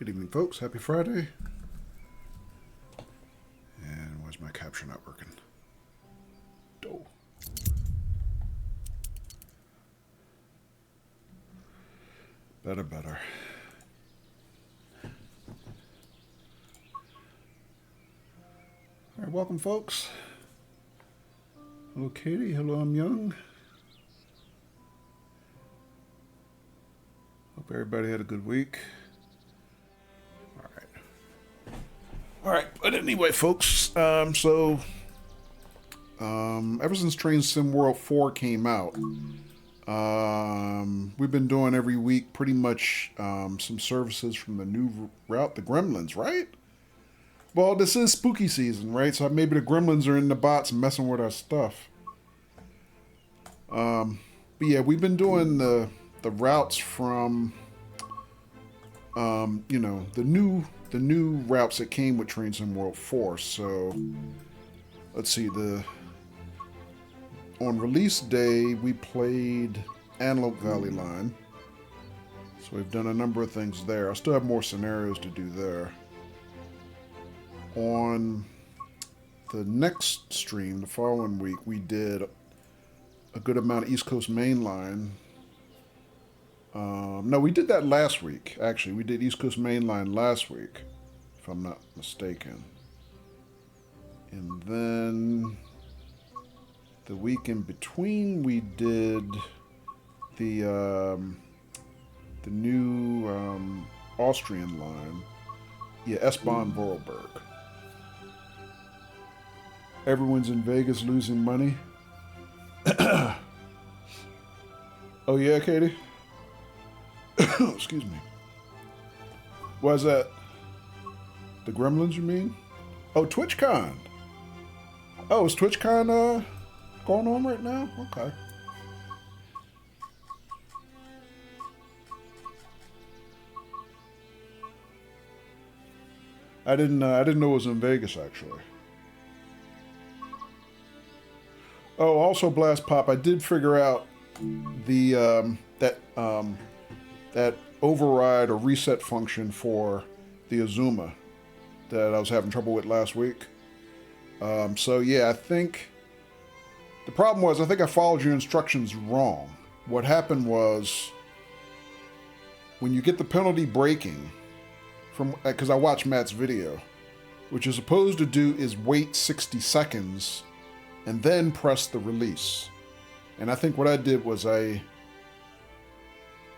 Good evening, folks. Happy Friday. And why's my capture not working? Oh. Better. All right, welcome, folks. Hello, Katie. Hello, I'm Young. Hope everybody had a good week. All right, but anyway, folks, ever since Train Sim World 4 came out, we've been doing every week pretty much some services from the new route, the Gremlins, right? Well, this is spooky season, right? So maybe the Gremlins are in the bots messing with our stuff. But yeah, we've been doing the routes from, the new routes that came with Train Sim World 4. So let's see, on release day we played Antelope Valley Line. So we've done a number of things there. I still have more scenarios to do there. On the next stream, the following week, we did a good amount of East Coast Main Line. No, we did that last week, actually. We did East Coast Main Line last week, if I'm not mistaken. And then the week in between, we did the new Austrian line. Yeah, S-Bahn-Vorarlberg. Everyone's in Vegas losing money. Oh yeah, Katie? Excuse me. Why is that? The Gremlins, you mean? Oh, TwitchCon. Oh, is TwitchCon going on right now? Okay. I didn't know it was in Vegas, actually. Oh, also Blast Pop, I did figure out the that override or reset function for the Azuma that I was having trouble with last week. So yeah, I think the problem was I think I followed your instructions wrong. What happened was when you get the penalty braking from, because I watched Matt's video, what you're supposed to do is wait 60 seconds and then press the release. And I think what I did was I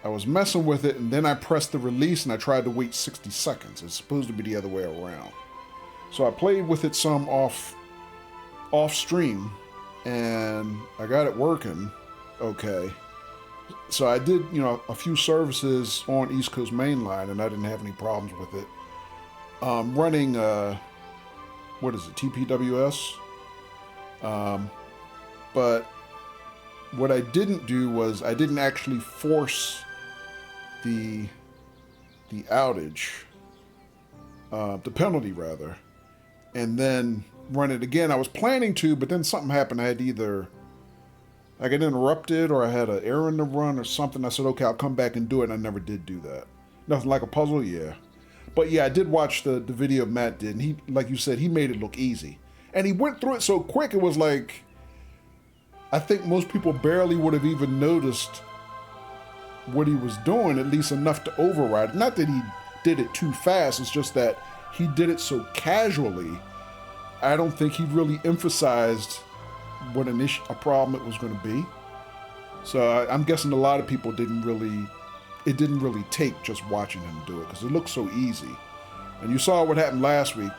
was messing with it, and then I pressed the release, and I tried to wait 60 seconds. It's supposed to be the other way around. So I played with it some off stream, and I got it working okay. So I did, a few services on East Coast Main Line, and I didn't have any problems with it. Running, what is it, TPWS? But what I didn't do was I didn't actually force the outage, the penalty rather, and then run it again. I was planning to, but then something happened. I had either I got interrupted or I had an errand to run or something. I said, okay, I'll come back and do it. And I never did do that. Nothing like a puzzle, yeah. But yeah, I did watch the video Matt did, and he, like you said, he made it look easy. And he went through it so quick, it was like, I think most people barely would have even noticed what he was doing, at least enough to override it. Not that he did it too fast, it's just that he did it so casually. I don't think he really emphasized what a problem it was going to be. So I'm guessing a lot of people didn't really take just watching him do it, because it looked so easy. And you saw what happened last week.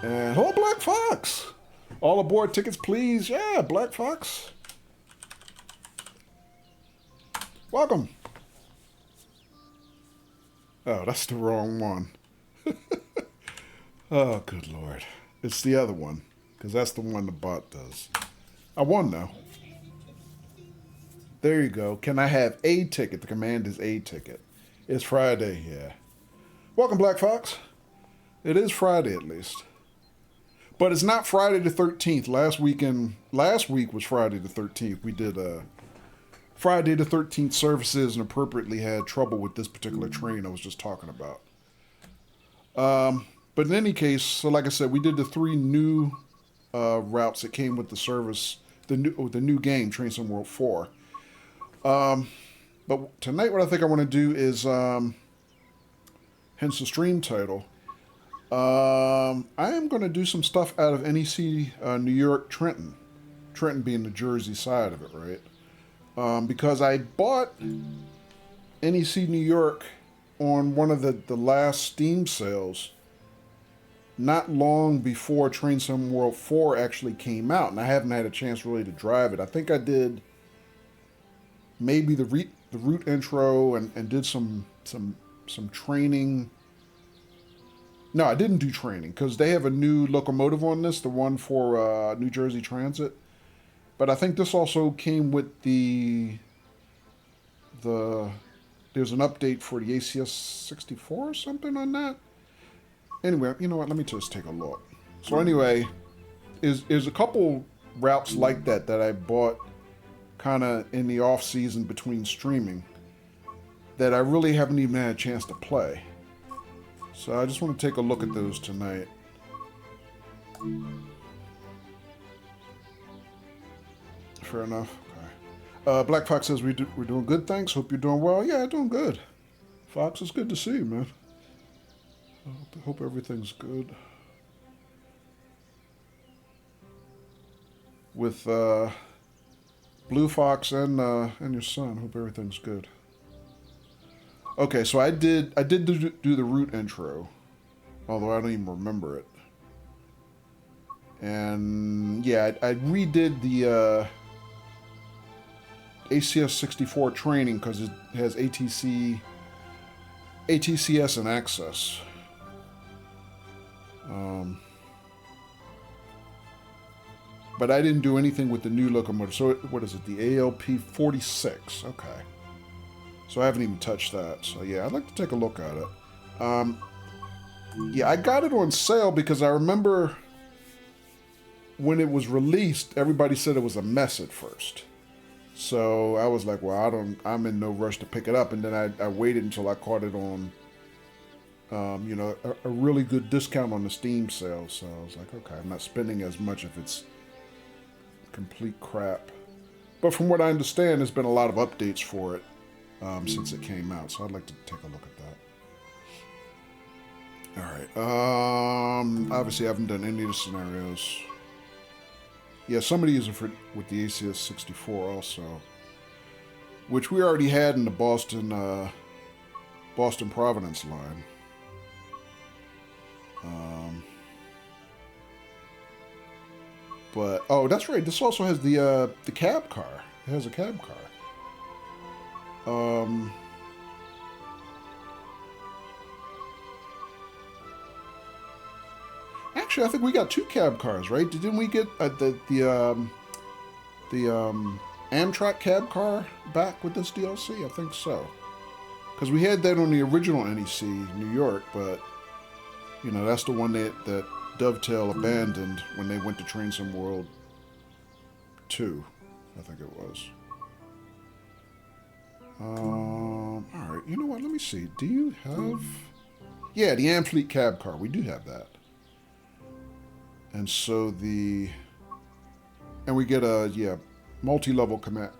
And hello, Black Fox! All aboard tickets, please. Yeah, Black Fox. Welcome. Oh, that's the wrong one. Oh, good Lord. It's the other one, because that's the one the bot does. I won, though. There you go. Can I have a ticket? The command is a ticket. It's Friday, yeah. Welcome, Black Fox. It is Friday, at least. But it's not Friday the 13th. Last week was Friday the 13th. We did Friday the 13th services and appropriately had trouble with this particular train I was just talking about. But in any case, so like I said, we did the 3 new routes that came with the service, the new game, Train Sim World 4. But tonight, what I think I want to do is, hence the stream title. I am going to do some stuff out of NEC New York Trenton. Trenton being the Jersey side of it, right? Because I bought NEC New York on one of the last Steam sales not long before Train Sim World 4 actually came out, and I haven't had a chance really to drive it. I think I did maybe the route intro and did some training. No, I didn't do training because they have a new locomotive on this, the one for New Jersey Transit. But I think this also came with the there's an update for the ACS 64 or something on that. Anyway, you know what? Let me just take a look. So anyway, is a couple routes like that I bought kind of in the off season between streaming that I really haven't even had a chance to play. So I just want to take a look at those tonight. Fair enough. Okay. Black Fox says we're doing good. Thanks. Hope you're doing well. Yeah, doing good. Fox, it's good to see you, man. Hope everything's good. With Blue Fox and your son. Hope everything's good. Okay, so I did do the route intro, although I don't even remember it. And yeah, I redid the ACS 64 training because it has ATCS, and access. But I didn't do anything with the new locomotive. So what is it? The ALP 46. Okay. So I haven't even touched that. So yeah, I'd like to take a look at it. Yeah, I got it on sale because I remember when it was released, everybody said it was a mess at first. So I was like, well, I'm in no rush to pick it up. And then I waited until I caught it on, a really good discount on the Steam sale. So I was like, okay, I'm not spending as much if it's complete crap. But from what I understand, there's been a lot of updates for it since it came out. So I'd like to take a look at that. All right. Obviously, I haven't done any of the scenarios. Yeah, somebody using with the ACS 64 also, which we already had in the Boston Providence line. But oh, that's right. This also has the cab car. It has a cab car. Actually, I think we got 2 cab cars, right? Didn't we get the Amtrak cab car back with this DLC? I think so. Because we had that on the original NEC New York, but that's the one that Dovetail abandoned when they went to Train Sim World 2, I think it was. All right, you know what? Let me see. Do you have? Yeah, the Amfleet cab car. We do have that. And so we get a multi-level cab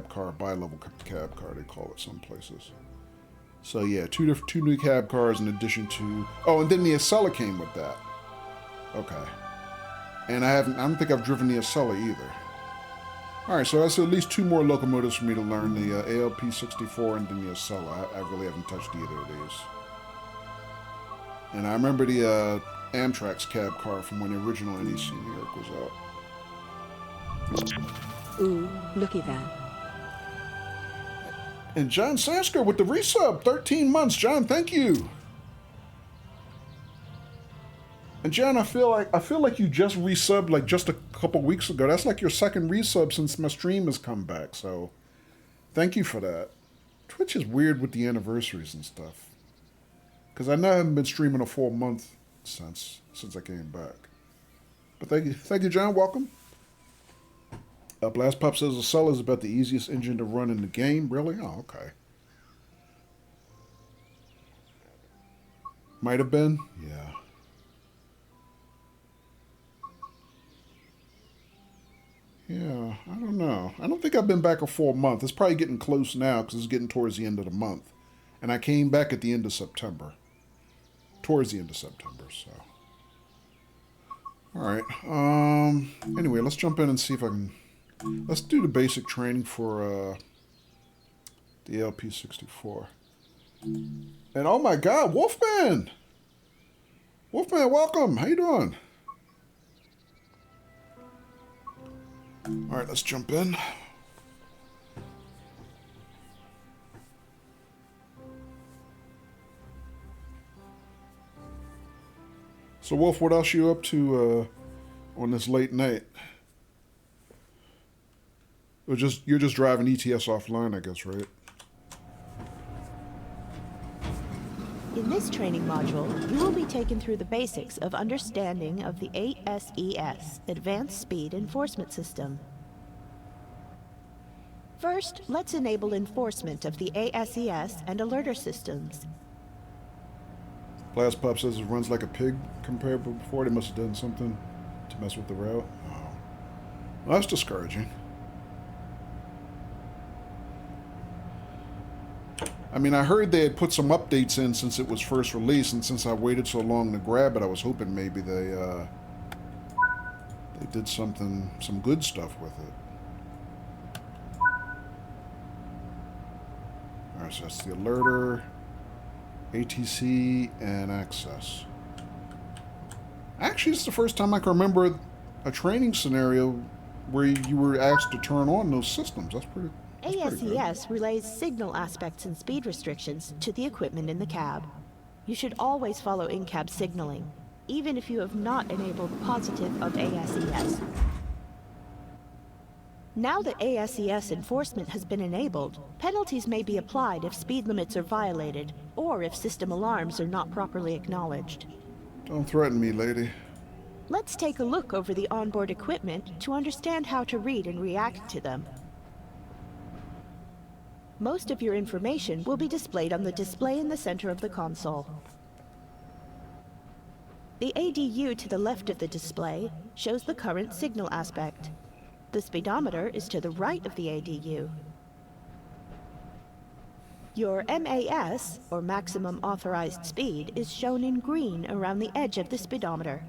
car, bi-level cab car they call it some places. So yeah, two new cab cars in addition to and then the Acela came with that. Okay, and I don't think I've driven the Acela either. All right, so that's at least 2 more locomotives for me to learn, the ALP 64 and then the Acela. I really haven't touched either of these. And I remember the Amtrak's cab car from when the original NEC New York was out. Ooh, looky there. And John Sasker with the resub, 13 months. John, thank you. And John, I feel like you just resubbed like just a couple weeks ago. That's like your second resub since my stream has come back. So, thank you for that. Twitch is weird with the anniversaries and stuff. Because I know I haven't been streaming a full month since I came back. But thank you, John. Welcome. Blast Pop says the Acela is about the easiest engine to run in the game. Really? Oh, okay. Might have been. Yeah. Yeah, I don't know. I don't think I've been back a full month. It's probably getting close now because it's getting towards the end of the month. And I came back at the end of September. Towards the end of September, so. Alright. Anyway, let's jump in and see if I can. Let's do the basic training for the LP64. And oh my god, Wolfman! Wolfman, welcome! How you doing? Alright, let's jump in. So, Wolf, what else you up to on this late night? Or you're just driving ETS offline, I guess, right? In this training module, you will be taken through the basics of understanding of the ASES, Advanced Speed Enforcement System. First, let's enable enforcement of the ASES and alerter systems. Blast Pop says it runs like a pig compared to before. They must have done something to mess with the route. Oh. Well, that's discouraging. I mean, I heard they had put some updates in since it was first released, and since I waited so long to grab it, I was hoping maybe they did some good stuff with it. Alright, so that's the alerter, ATC, and access. Actually, it's the first time I can remember a training scenario where you were asked to turn on those systems. That's pretty ASES relays signal aspects and speed restrictions to the equipment in the cab. You should always follow in-cab signaling, even if you have not enabled positive of ASES. Now that ASES enforcement has been enabled, penalties may be applied if speed limits are violated, or if system alarms are not properly acknowledged. Don't threaten me, lady. Let's take a look over the onboard equipment to understand how to read and react to them. Most of your information will be displayed on the display in the center of the console. The ADU to the left of the display shows the current signal aspect. The speedometer is to the right of the ADU. Your MAS, or maximum authorized speed, is shown in green around the edge of the speedometer.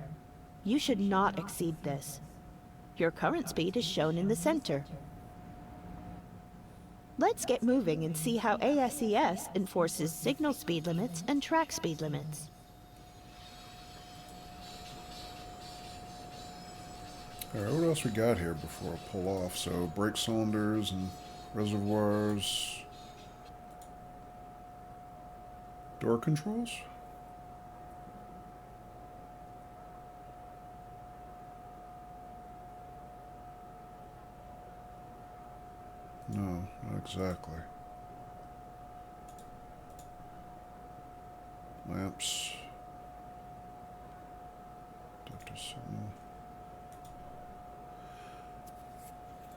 You should not exceed this. Your current speed is shown in the center. Let's get moving and see how ASES enforces signal speed limits and track speed limits. Alright, what else we got here before I pull off? So, brake cylinders and reservoirs. Door controls? No, not exactly. Lamps. Detector signal.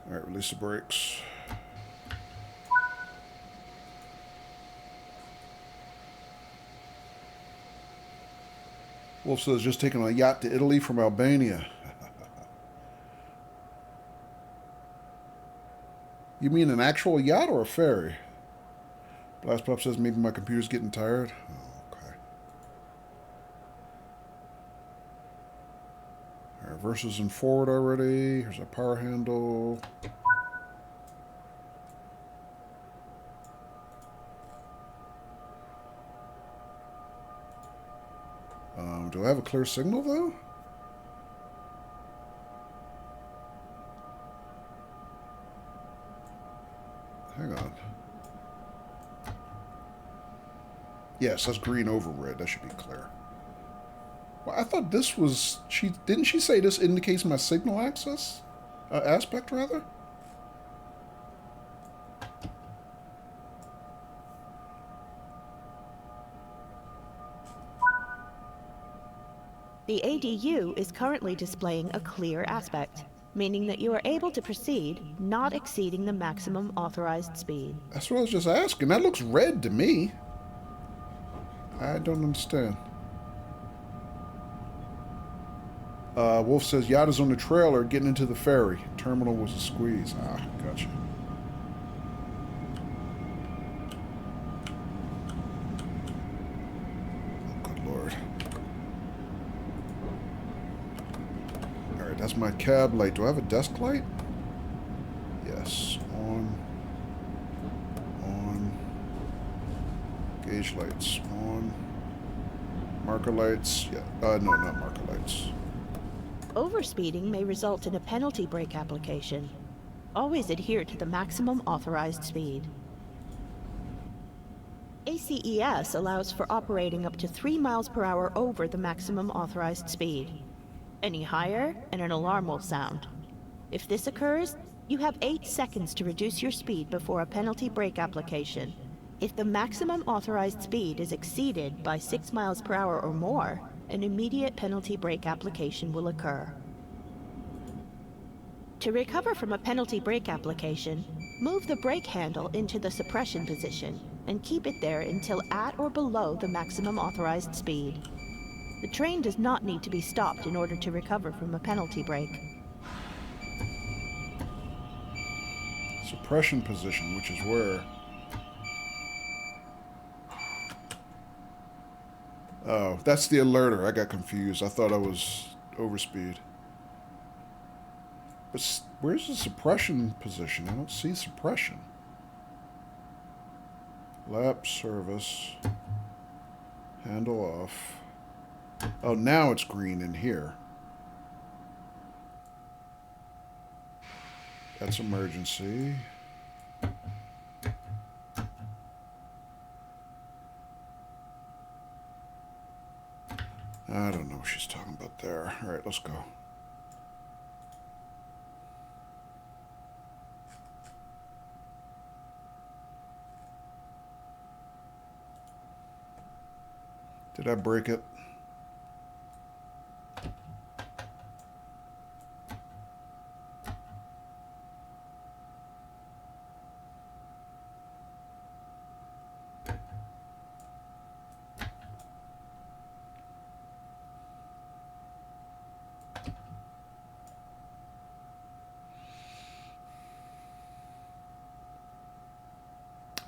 Alright, release the brakes. Wolf says just taking a yacht to Italy from Albania. You mean an actual yacht or a ferry? Blast Pop says maybe my computer's getting tired. Oh, okay. Our reverses and forward already. Here's a power handle. Do I have a clear signal though? Hang on. Yes, that's green over red. That should be clear. Well, I thought this was... Didn't she say this indicates my signal access? Aspect, rather? The ADU is currently displaying a clear aspect, meaning that you are able to proceed, not exceeding the maximum authorized speed. That's what I was just asking. That looks red to me. I don't understand. Wolf says, yacht is on the trailer, getting into the ferry. Terminal was a squeeze. Ah, gotcha. Oh, good lord. Alright, that's my cab light. Do I have a desk light? Yes. On. Gauge lights. On. Marker lights. Yeah. No, not marker lights. Overspeeding may result in a penalty brake application. Always adhere to the maximum authorized speed. ACES allows for operating up to 3 miles per hour over the maximum authorized speed. Any higher, and an alarm will sound. If this occurs, you have 8 seconds to reduce your speed before a penalty brake application. If the maximum authorized speed is exceeded by 6 miles per hour or more, an immediate penalty brake application will occur. To recover from a penalty brake application, move the brake handle into the suppression position and keep it there until at or below the maximum authorized speed. The train does not need to be stopped in order to recover from a penalty brake. Suppression position, which is where? Oh, that's the alerter. I got confused. I thought I was overspeed. But where's the suppression position? I don't see suppression. Lap service. Handle off. Oh, now it's green in here. That's emergency. I don't know what she's talking about there. All right, let's go. Did I break it?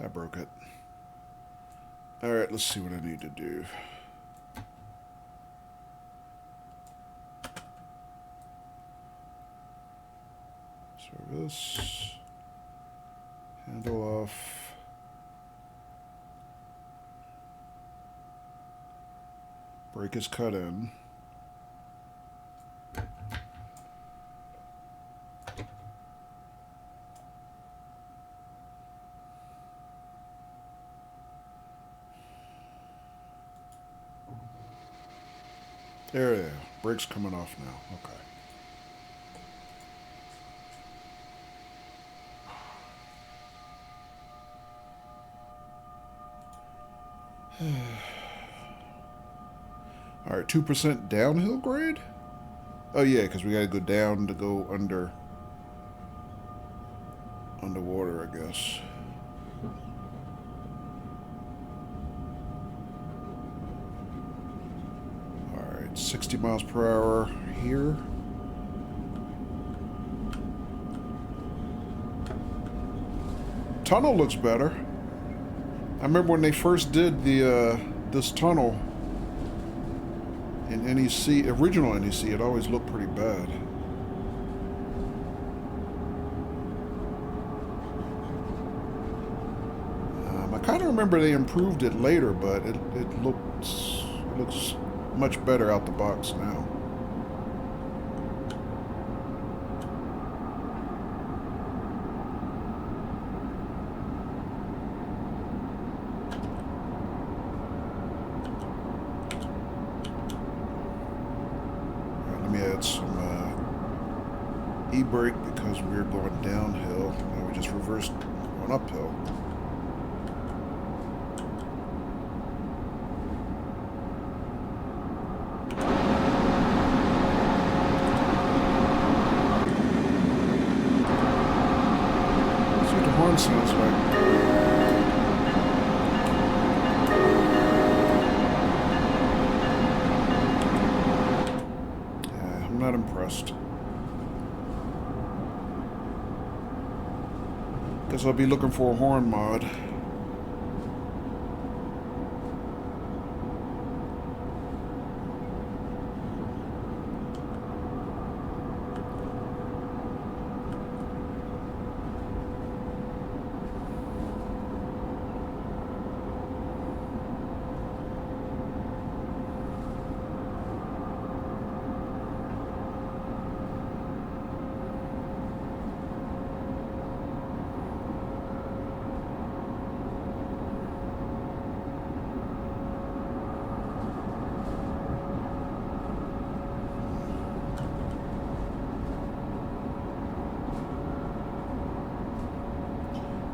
I broke it. All right, let's see what I need to do. Service. Handle off. Brake is cut in. There we go. Brake's coming off now. Okay. All right, 2% downhill grade? Oh yeah, because we got to go down to go underwater, I guess. All right, 60 miles per hour here. Tunnel looks better. I remember when they first did the this tunnel in NEC, original NEC, it always looked pretty bad. I kind of remember they improved it later, but it looks much better out the box now. E-brake because we're going downhill. Now we just reversed going uphill. Let's see what the horn sounds like. impressed. Guess I'll be looking for a horn mod.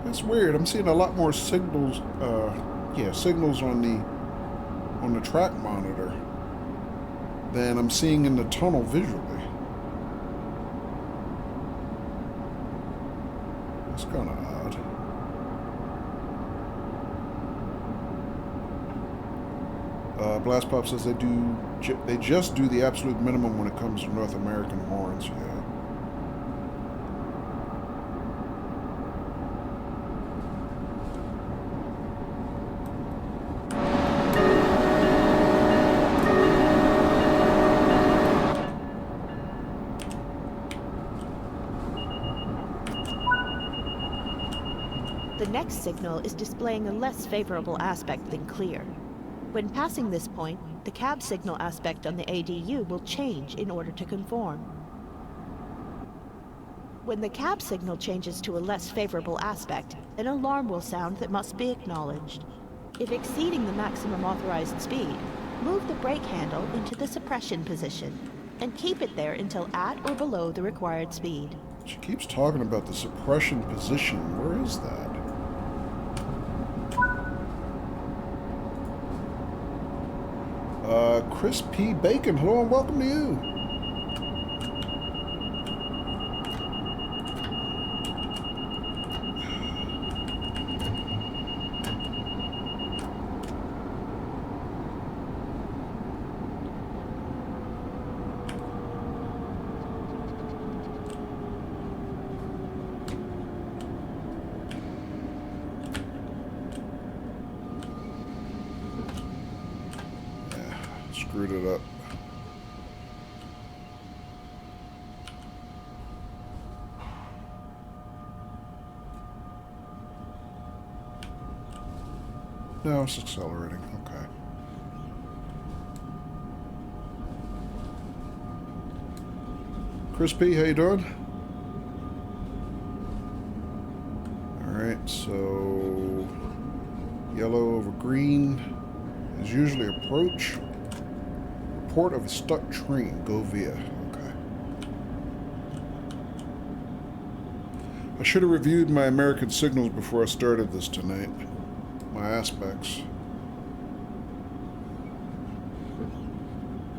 That's weird. I'm seeing a lot more signals. Signals on the track monitor than I'm seeing in the tunnel visually. That's kind of odd. Blast Pop says they just do the absolute minimum when it comes to North American horns. Yeah. The next signal is displaying a less favorable aspect than clear. When passing this point, the cab signal aspect on the ADU will change in order to conform. When the cab signal changes to a less favorable aspect, an alarm will sound that must be acknowledged. If exceeding the maximum authorized speed, move the brake handle into the suppression position and keep it there until at or below the required speed. She keeps talking about the suppression position. Where is that? Chris P. Bacon, hello and welcome to you. Screwed it up. No, it's accelerating. Okay. Chris P, how you doing? Alright, so yellow over green is usually approach. Report of a stuck train. Go via. Okay. I should have reviewed my American signals before I started this tonight. My aspects.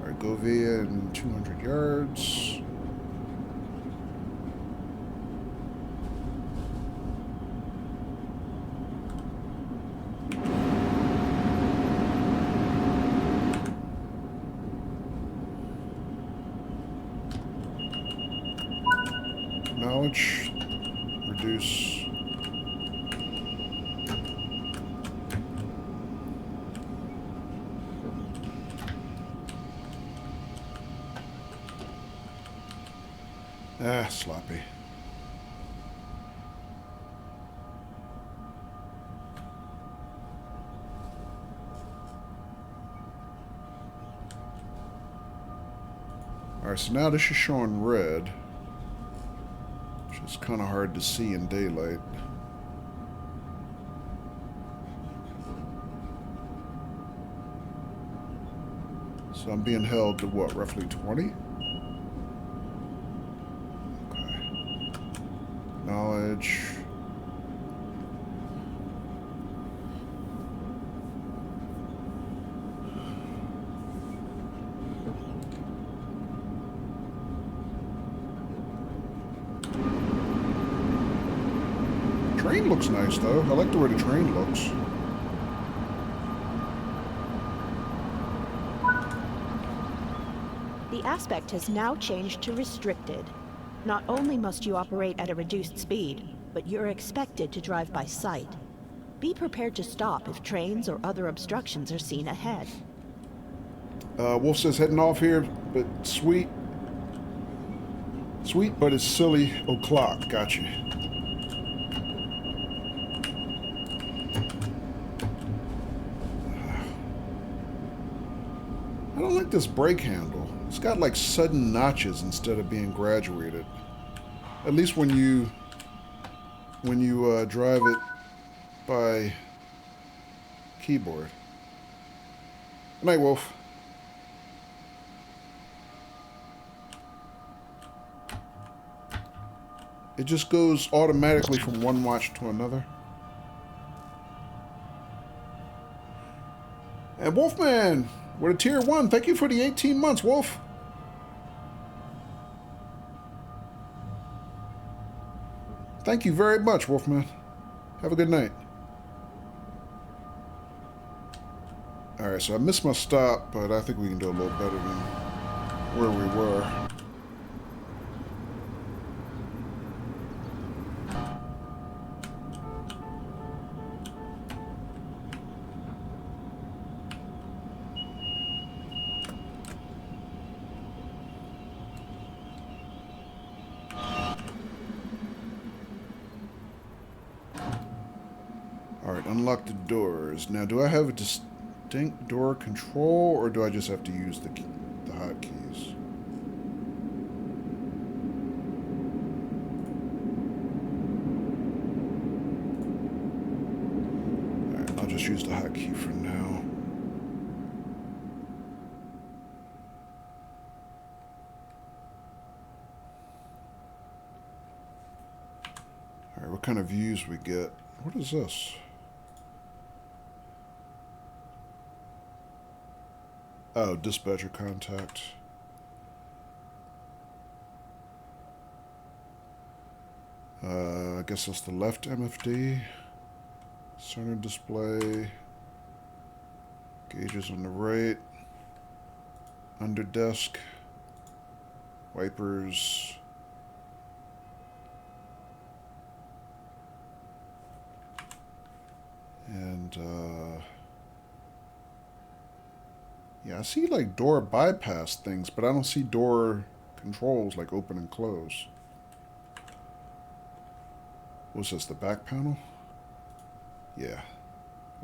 Alright, go via in 200 yards. Knowledge, reduce. Sloppy. Alright, so now this is showing red. It's kind of hard to see in daylight. So I'm being held to what, roughly 20? Okay. Knowledge. Train looks nice though. I like the way the train looks. The The aspect has now changed to restricted. Not only must you operate at a reduced speed, but you're expected to drive by sight. Be prepared to stop if trains or other obstructions are seen ahead. Wolf says heading off here, but sweet. Sweet, but it's silly o'clock. Gotcha. I don't like this brake handle. It's got like sudden notches instead of being graduated. At least when you drive it by keyboard. Good night, Wolf. It just goes automatically from one watch to another. And Wolfman, with a tier 1, thank you for the 18 months, Wolf. Thank you very much, Wolfman. Have a good night. Alright, so I missed my stop, but I think we can do a little better than where we were. Alright, unlock the doors. Now, do I have a distinct door control, or do I just have to use the hotkeys? Alright, I'll just use the hotkey for now. Alright, what kind of views we get? What is this? Oh, dispatcher contact. I guess that's the left MFD. Center display. Gauges on the right. Under desk. Wipers. And, yeah, I see, like, door bypass things, but I don't see door controls, like open and close. What's this, the back panel? Yeah.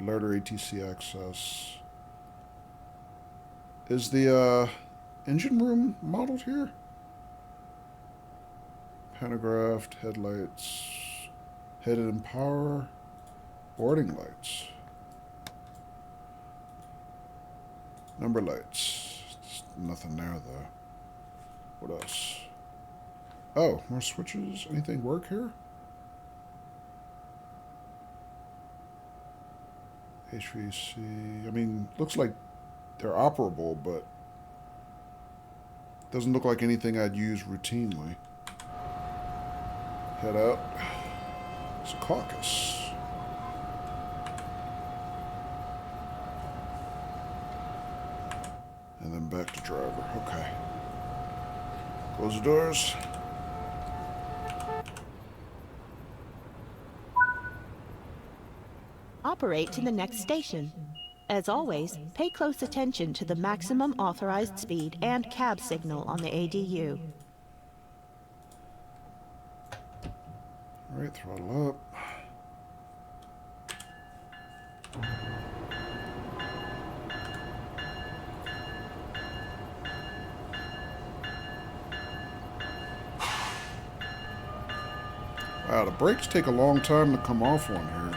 Alerter ATC access. Is the, engine room modeled here? Pantographed, headlights, headed and power, boarding lights. Number lights. There's nothing there, though. What else? Oh, more switches. Anything work here? HVAC. I mean, looks like they're operable, but doesn't look like anything I'd use routinely. Head out. It's a caucus. And then back to driver. Okay. Close the doors. Operate to the next station. As always, pay close attention to the maximum authorized speed and cab signal on the ADU. Alright, throttle up. Wow, the brakes take a long time to come off on here.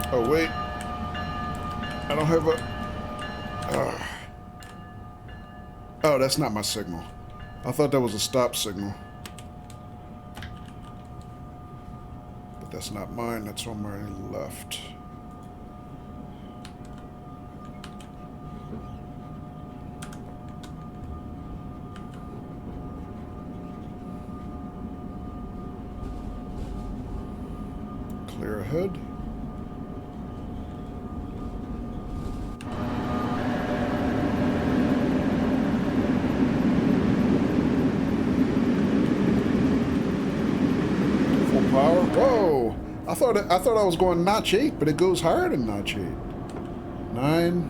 Oh, wait. I don't have a... Oh, that's not my signal. I thought that was a stop signal. But that's not mine. That's on my left. ahead. Full power. Whoa! I thought I was going notch 8, but it goes higher than notch 8. 9,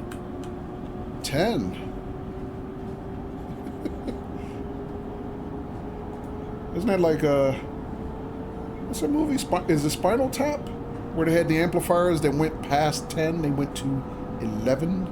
10. Isn't that like what's that movie? Is it Spinal Tap? Where they had the amplifiers that went past 10, they went to 11?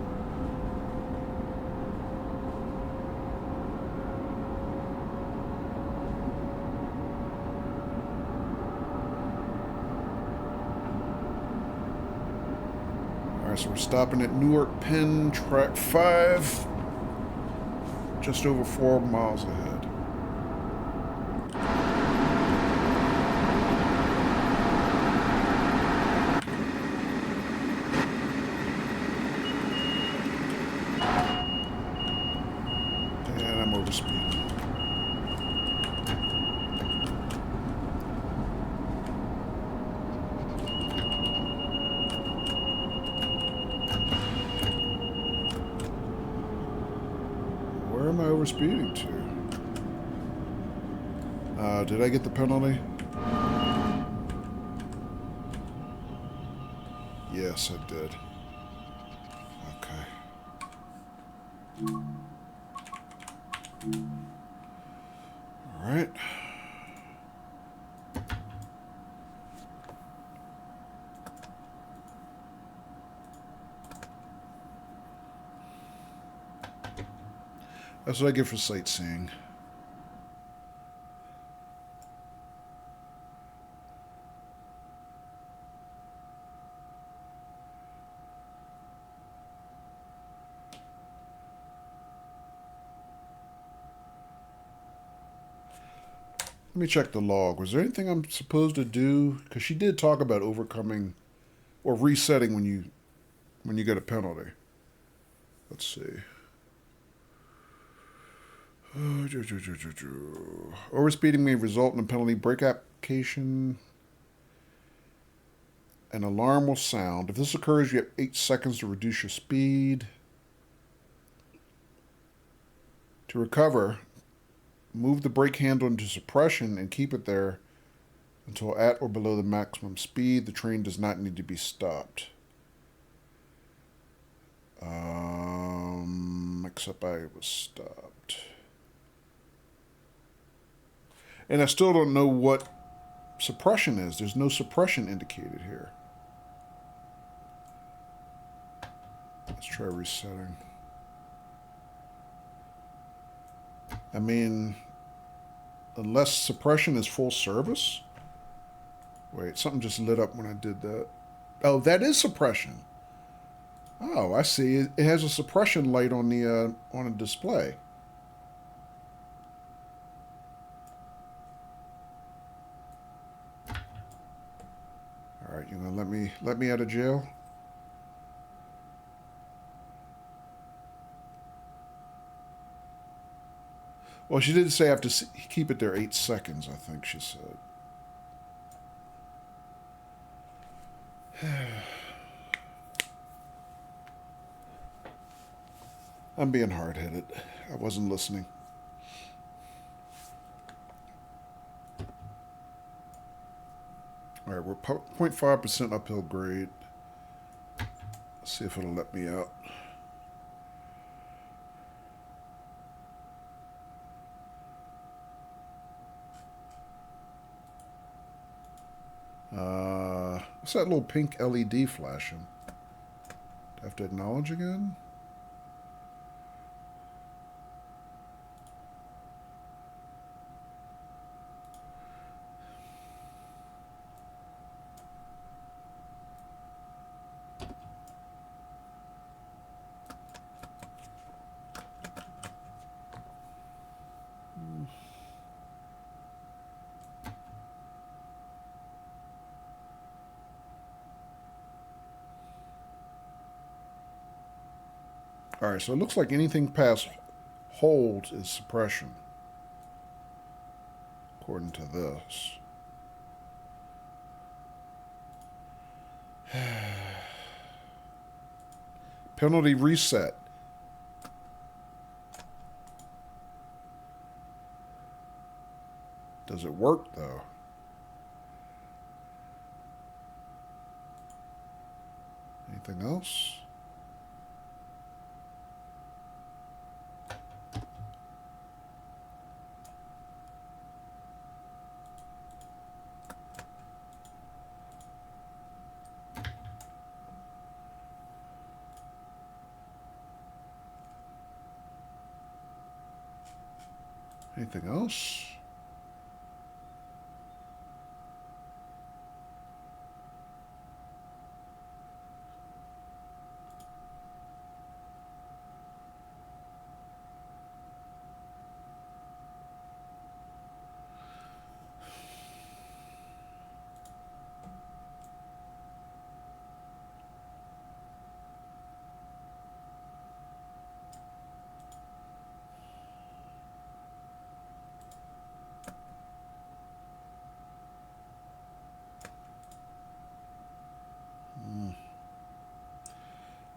Alright, so we're stopping at Newark Penn, track 5. Just over 4 miles ahead. Where am I overspeeding to? Did I get the penalty? Yes, I did. Okay. All right. That's what I get for sightseeing. Let me check the log. Was there anything I'm supposed to do? Because she did talk about overcoming or resetting when you get a penalty. Let's see. Overspeeding may result in a penalty. Brake application. An alarm will sound. If this occurs, you have 8 seconds to reduce your speed. To recover, move the brake handle into suppression and keep it there until at or below the maximum speed. The train does not need to be stopped. Except I was stopped. And I still don't know what suppression is. There's no suppression indicated here. Let's try resetting. I mean, unless suppression is full service? Wait, something just lit up when I did that. Oh, that is suppression. Oh, I see. It has a suppression light on a display. All right, you gonna let me out of jail? Well, she did say I have to keep it there 8 seconds, I think she said. I'm being hard-headed. I wasn't listening. All right, we're 0.5% uphill grade. Let's see if it'll let me out. What's that little pink LED flashing? Do I have to acknowledge again? All right, so it looks like anything past hold is suppression, according to this. Penalty reset. Does it work, though? Anything else? Anything else?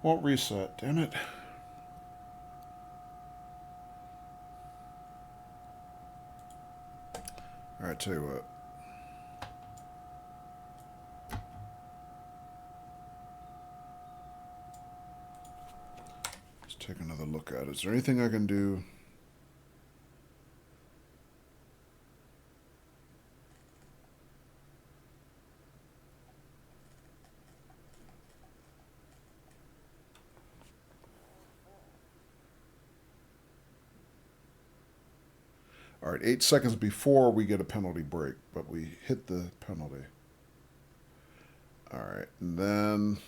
Won't reset, damn it. Alright, tell you what. Let's take another look at it. Is there anything I can do? All right, 8 seconds before we get a penalty break, but we hit the penalty. All right, and then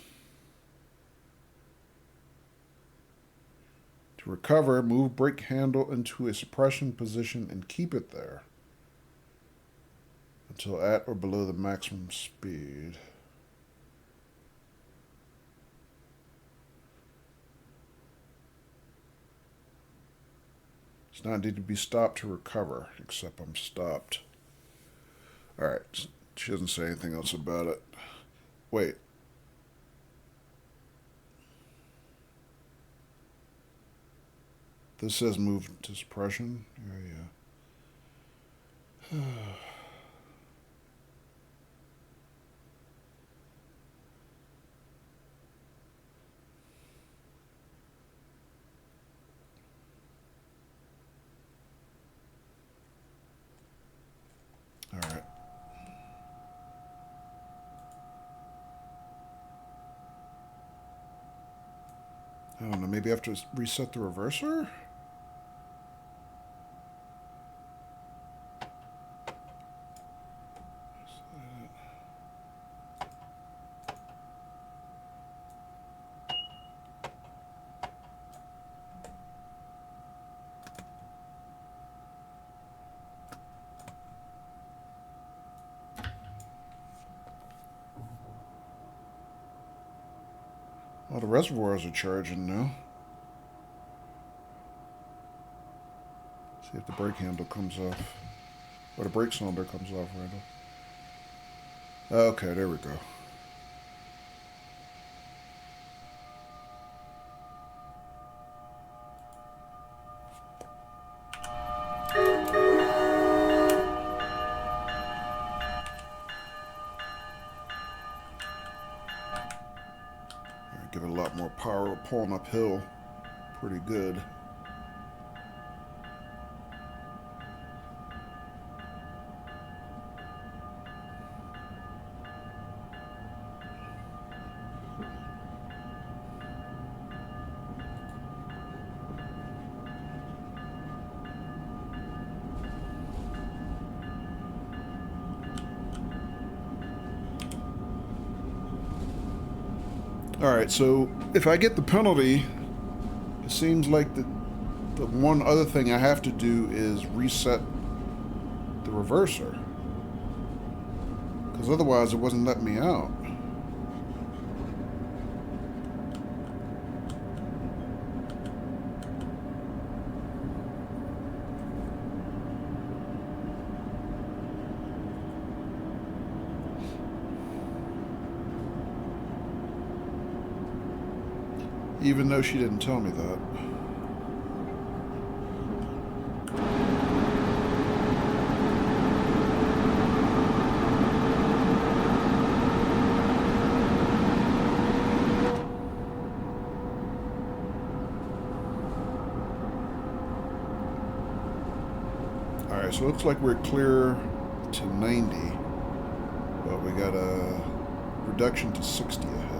to recover, move brake handle into a suppression position and keep it there until at or below the maximum speed. Does not need to be stopped to recover, except I'm stopped. Alright, she doesn't say anything else about it. Wait. This says move to suppression? Yeah. Alright. I don't know, maybe I have to reset the reverser? Well, the reservoirs are charging now. See if the brake handle comes off. Or the brake cylinder comes off, rather. Okay, there we go. Give it a lot more power pulling uphill. Pretty good. Alright, so if I get the penalty, it seems like the one other thing I have to do is reset the reverser. Because otherwise it wasn't letting me out. Even though she didn't tell me that. Alright, so it looks like we're clear to 90, but we got a reduction to 60 ahead.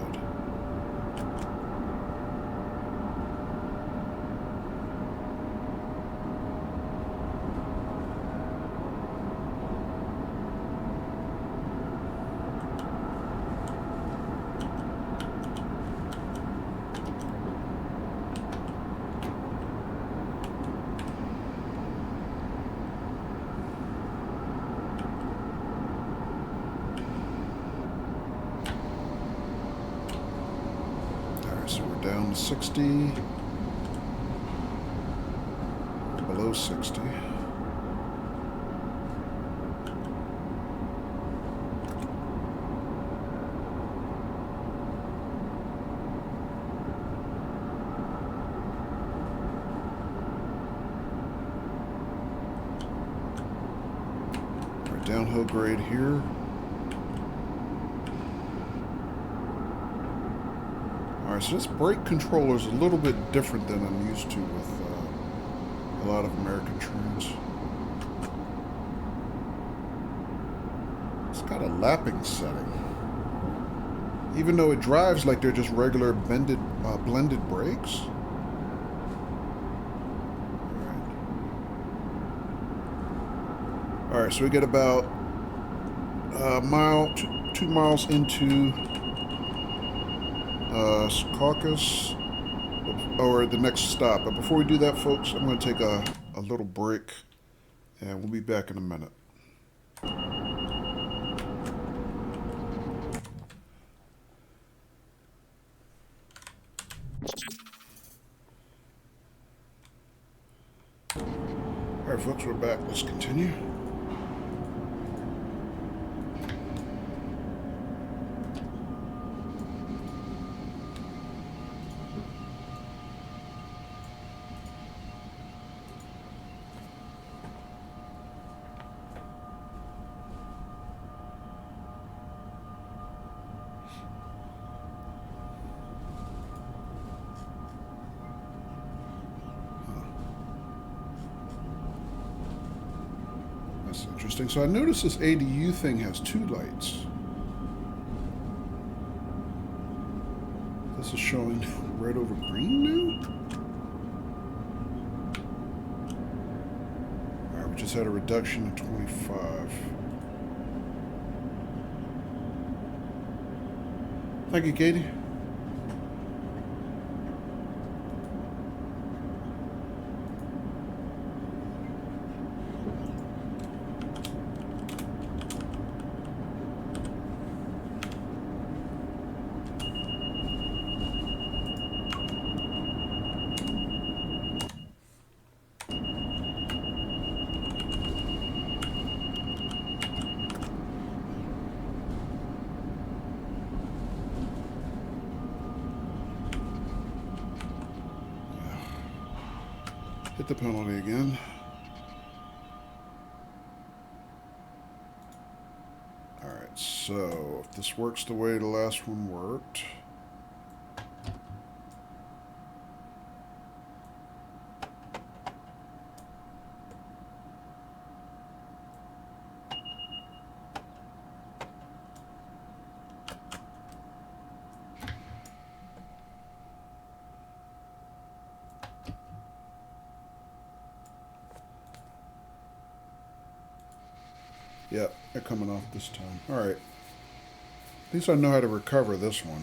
So we're down to 60, below 60. Our downhill grade here. Alright, so this brake controller is a little bit different than I'm used to with a lot of American trains. It's got a lapping setting. Even though it drives like they're just regular blended brakes. Alright, so we get about a mile, 2 miles into Caucus, or the next stop. But before we do that, folks, I'm going to take a little break, and we'll be back in a minute. Alright, folks, we're back. Let's continue. That's interesting. So I noticed this ADU thing has 2 lights. This is showing red over green now? Alright, we just had a reduction to 25. Thank you, Katie. Hit the penalty again. Alright, so if this works the way the last one worked. Yep, they're coming off this time. Alright. At least I know how to recover this one.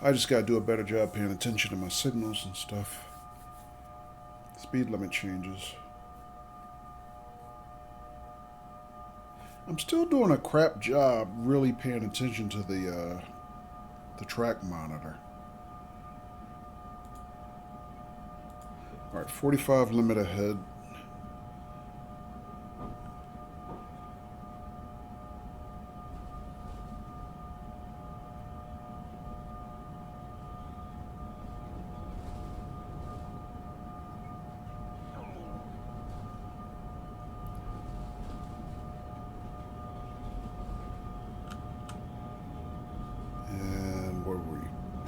I just gotta do a better job paying attention to my signals and stuff. Speed limit changes. I'm still doing a crap job really paying attention to the track monitor. Alright, 45 limit ahead.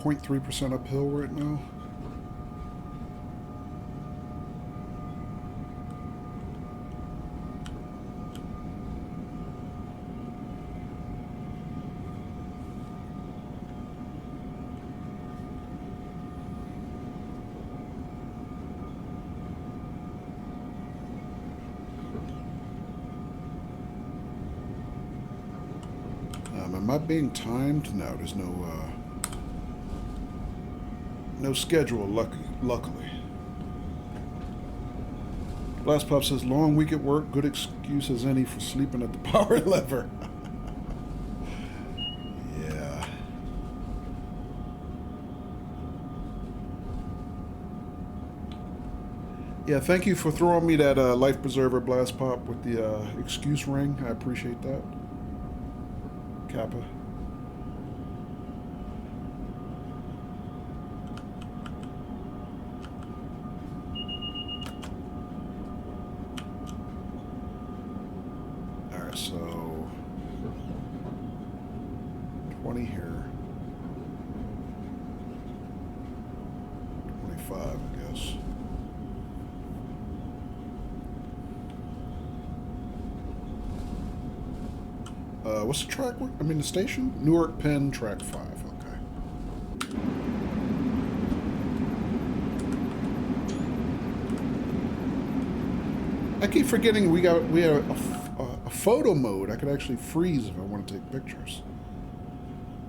0.3% uphill right now. Am I being timed? No, there's no schedule, luckily. Blast Pop says, long week at work, good excuse as any for sleeping at the power lever. Yeah. Yeah, thank you for throwing me that life preserver, Blast Pop, with the excuse ring. I appreciate that. Kappa. Alright, so 20 here. 25, I guess. What's the track? I mean, the station? Newark Penn, track 5. Okay. I keep forgetting we have a photo mode. I could actually freeze if I want to take pictures.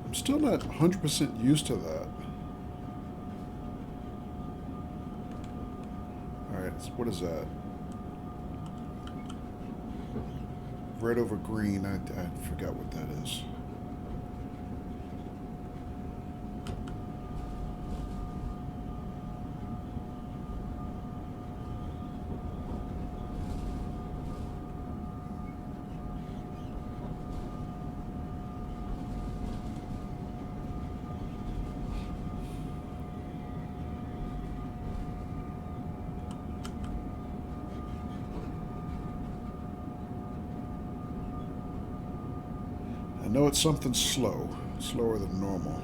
I'm still not 100% used to that. All right, what is that? Red over green. I forgot what that is. I know it's something slow, slower than normal.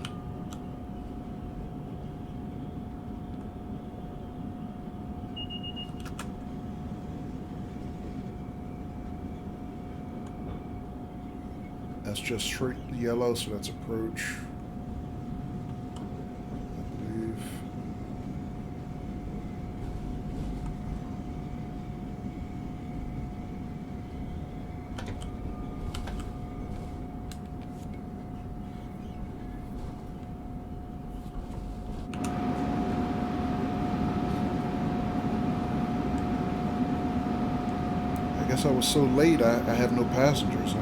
That's just straight yellow, so that's approach. I believe. I guess I was so late, I have no passengers, huh?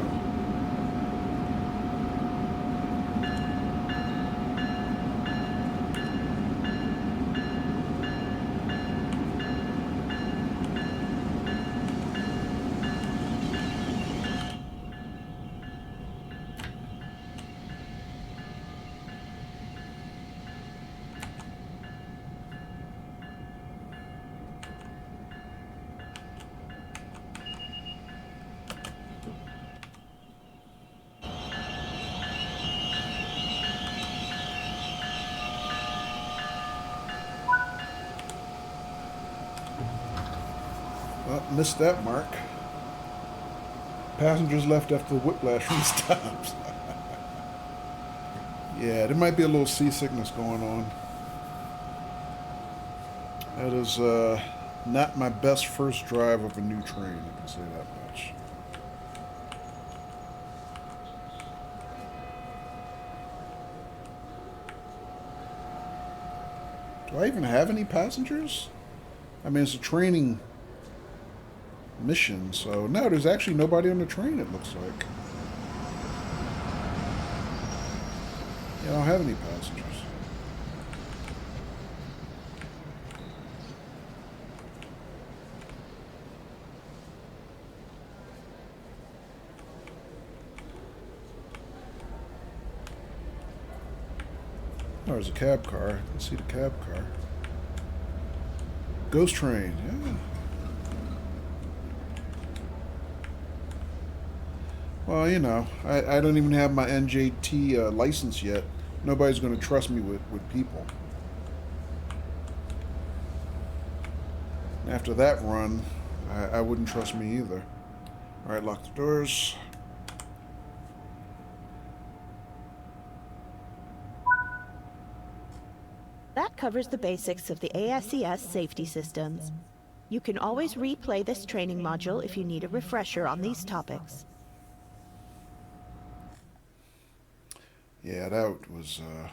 Well, missed that mark. Passengers left after the whiplash stops. Yeah, there might be a little seasickness going on. That is not my best first drive of a new train, I can say that much. Do I even have any passengers? I mean, it's a training mission, so no, there's actually nobody on the train, it looks like. Yeah, I don't have any passengers. Oh, there's a cab car. Let's see the cab car. Ghost train, yeah. Well, you know, I don't even have my NJT license yet. nobody's going to trust me with people. After that run, I wouldn't trust me either. All right, lock the doors. That covers the basics of the ASES safety systems. You can always replay this training module if you need a refresher on these topics. Yeah, that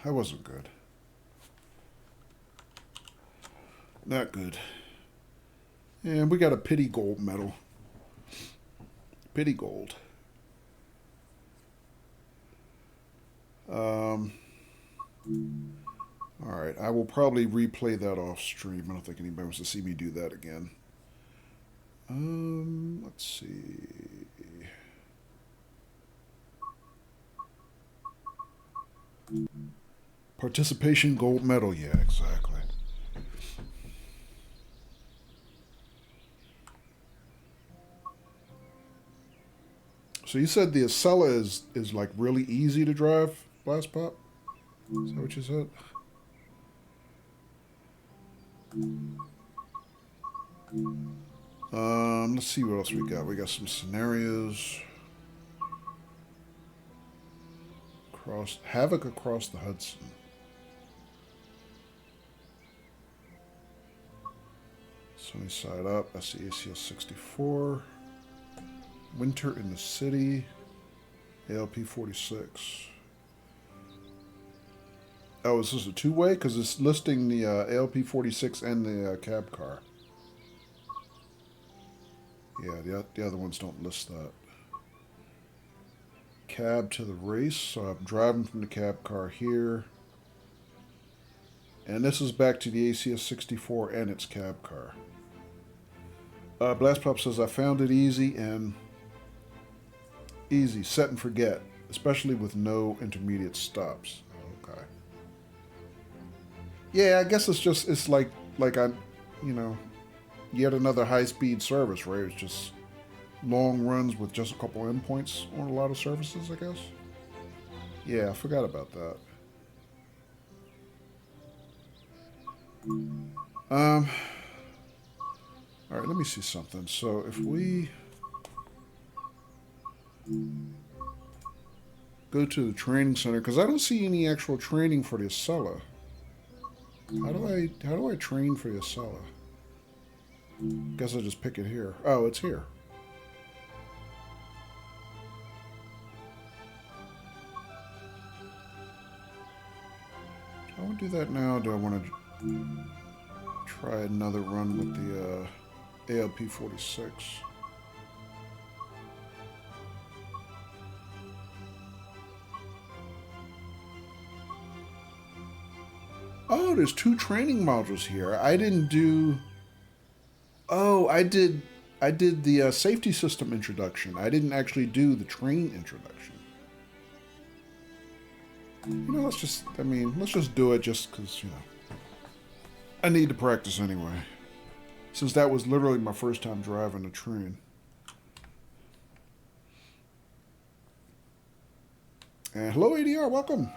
wasn't good. Not good. And we got a pity gold medal. Pity gold. Alright, I will probably replay that off stream. I don't think anybody wants to see me do that again. Let's see. Participation gold medal, yeah, exactly. So you said the Acela is like really easy to drive, Blast Pop? Is that what you said? Let's see what else we got. We got some scenarios. Havoc across the Hudson. Sunny side up. That's the ACS 64. Winter in the City. ALP 46. Oh, is this a two-way? Because it's listing the ALP 46 and the cab car. Yeah, the other ones don't list that. Cab to the race. So I'm driving from the cab car here. And this is back to the ACS 64 and its cab car. Blast Pop says, I found it easy, set and forget, especially with no intermediate stops. Okay. Yeah, I guess it's like I'm, yet another high-speed service, right? It's just long runs with just a couple endpoints on a lot of services, I guess. Yeah, I forgot about that. All right, let me see something. So if we go to the training center, because I don't see any actual training for the Acela. How do I train for the Acela? Guess I'll just pick it here. Oh, it's here. Do I want to do that now? Or do I want to try another run with the ALP 46? Oh, there's 2 training modules here. I didn't do... Oh, I did the safety system introduction. I didn't actually do the train introduction. Let's just do it just because, I need to practice anyway. Since that was literally my first time driving a train. And hello, ADR, welcome.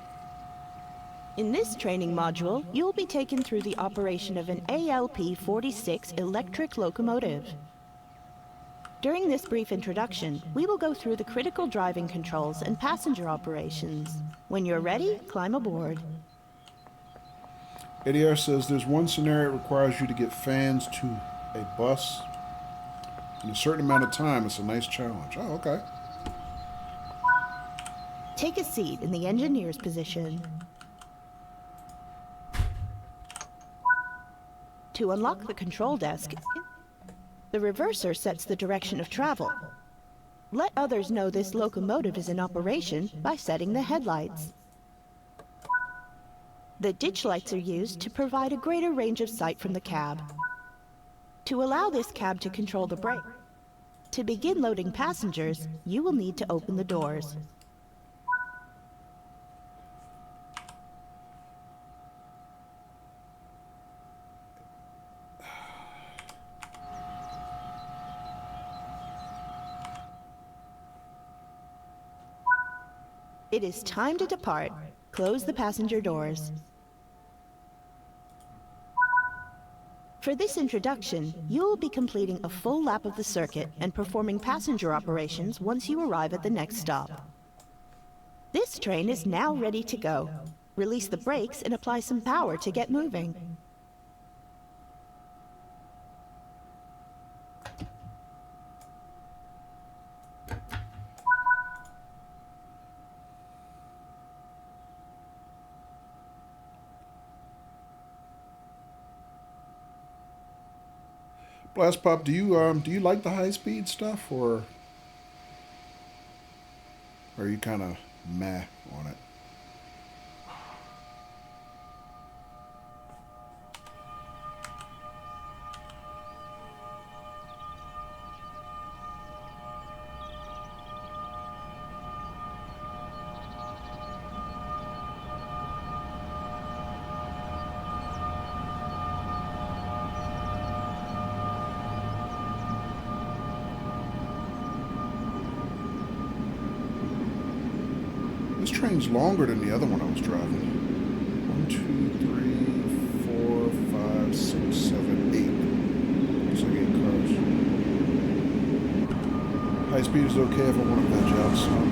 In this training module, you'll be taken through the operation of an ALP 46 electric locomotive. During this brief introduction, we will go through the critical driving controls and passenger operations. When you're ready, climb aboard. ADR says there's one scenario that requires you to get fans to a bus in a certain amount of time. It's a nice challenge. Oh, okay. Take a seat in the engineer's position. To unlock the control desk, the reverser sets the direction of travel. Let others know this locomotive is in operation by setting the headlights. The ditch lights are used to provide a greater range of sight from the cab. To allow this cab to control the brake. To begin loading passengers, you will need to open the doors. It is time to depart. close the passenger doors. For this introduction, you'll be completing a full lap of the circuit and performing passenger operations once you arrive at the next stop. This train is now ready to go. Release the brakes and apply some power to get moving. Blast Pop, do you like the high speed stuff, or are you kind of meh on it? This train's longer than the other one I was driving. 1, 2, 3, 4, 5, 6, 7, 8. Looks like 8 cars. High speed is okay if I want to veg out some.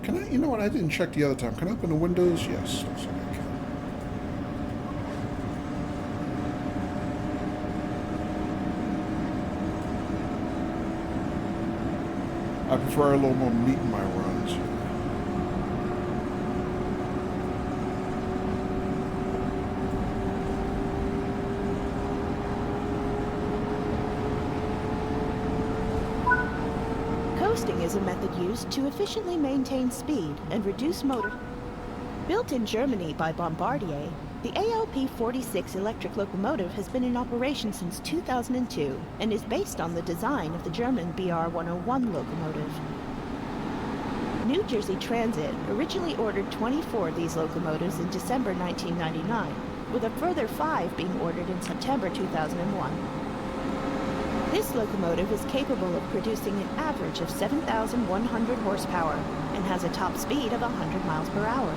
Can I, you know what, I didn't check the other time. Can I open the windows? Yes, looks like I can. I prefer a little more meat in my runs. Coasting is a method used to efficiently maintain speed and reduce motor. Built in Germany by Bombardier, the ALP-46 electric locomotive has been in operation since 2002 and is based on the design of the German BR-101 locomotive. New Jersey Transit originally ordered 24 of these locomotives in December 1999, with a further 5 being ordered in September 2001. This locomotive is capable of producing an average of 7,100 horsepower and has a top speed of 100 miles per hour.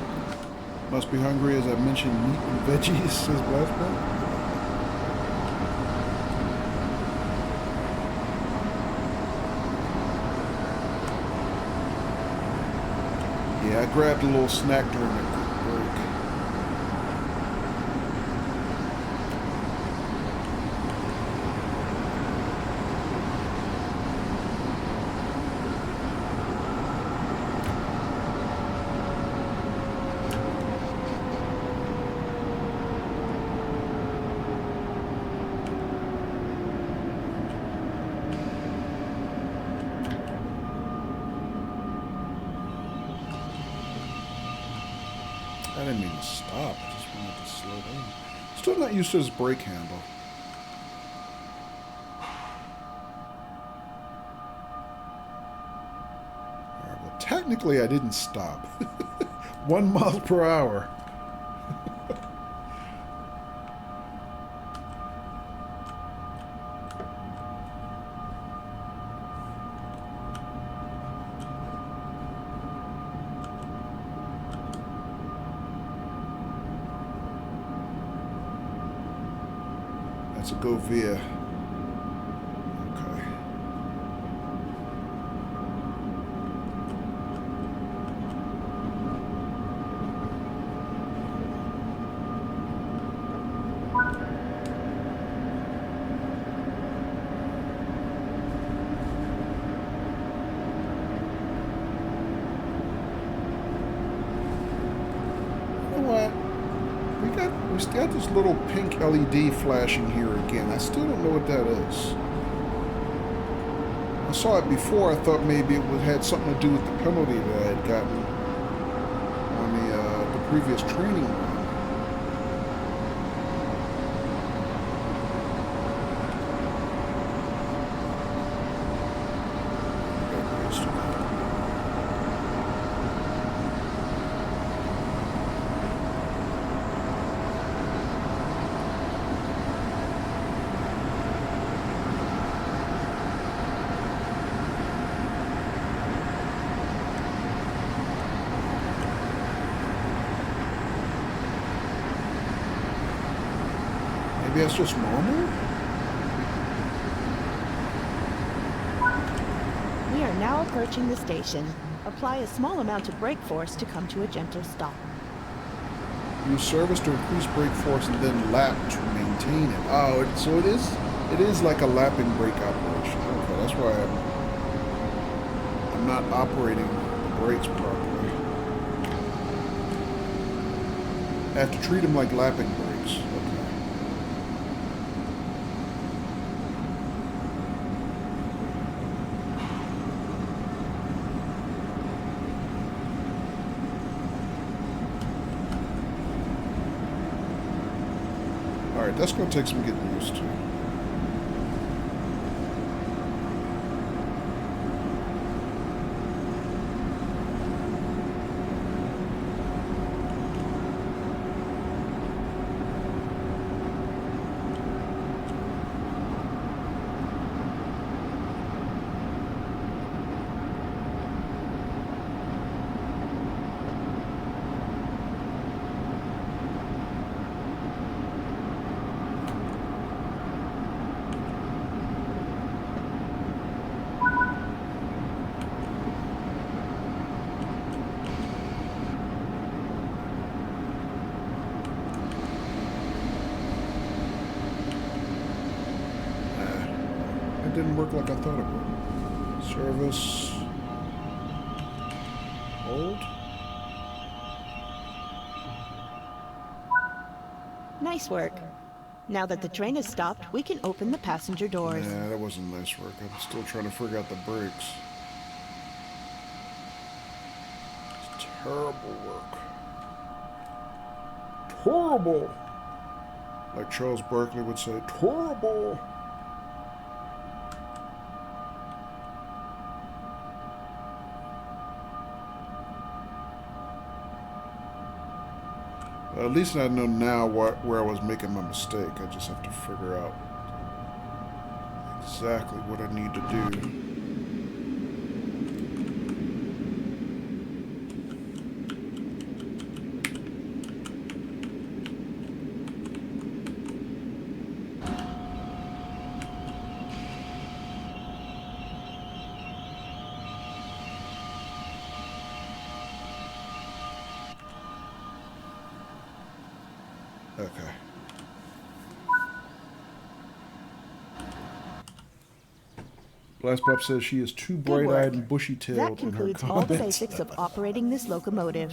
Must be hungry as I mentioned meat and veggies, says Blackburn. Yeah, I grabbed a little snack during the break. I didn't mean to stop. I just wanted to slow down. Still not used to this brake handle. Alright, well, technically I didn't stop. 1 mile per hour. That's a go via. Okay. You know what? We got this little pink LED flashing here again. I still don't know what that is. I saw it before. I thought maybe it had something to do with the penalty that I had gotten on the previous training run. Maybe that's just normal? We are now approaching the station. Apply a small amount of brake force to come to a gentle stop. Use service to increase brake force and then lap to maintain it. Oh, so it is like a lapping brake operation. Okay, that's why I'm not operating the brakes properly. I have to treat them like lapping brakes. Okay. Alright, that's going to take some getting used to. Didn't work like I thought it would. Service. Hold. Nice work. Now that the train has stopped, we can open the passenger doors. Nah, that wasn't nice work. I'm still trying to figure out the brakes. It's terrible work. Horrible! Like Charles Barkley would say, horrible! At least I know now where I was making my mistake. I just have to figure out exactly what I need to do. Okay. Blast Pop says she is too bright-eyed and bushy-tailed That in her concludes all comments. the basics of operating this locomotive.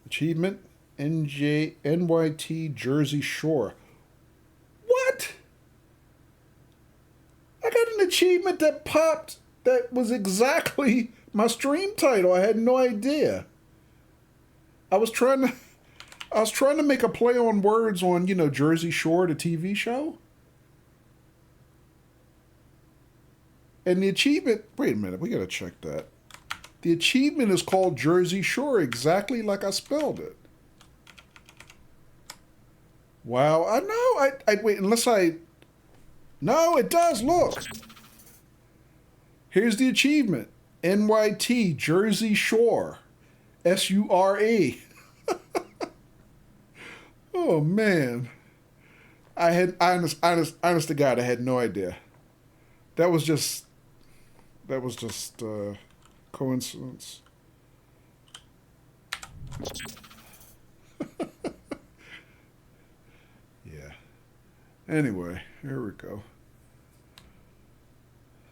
Achievement, NYT Jersey Shore. What? I got an achievement that popped that was exactly my stream title. I had no idea. I was trying to make a play on words on, you know, Jersey Shore, the TV show. And the achievement, wait a minute, we gotta check that. The achievement is called Jersey Shore, exactly like I spelled it. Wow, I know, I wait, unless no, it does, look. Here's the achievement. NYT, Jersey Shore. SURE. Oh, man. Honest to God, I had no idea. That was just coincidence. Yeah. Anyway, here we go.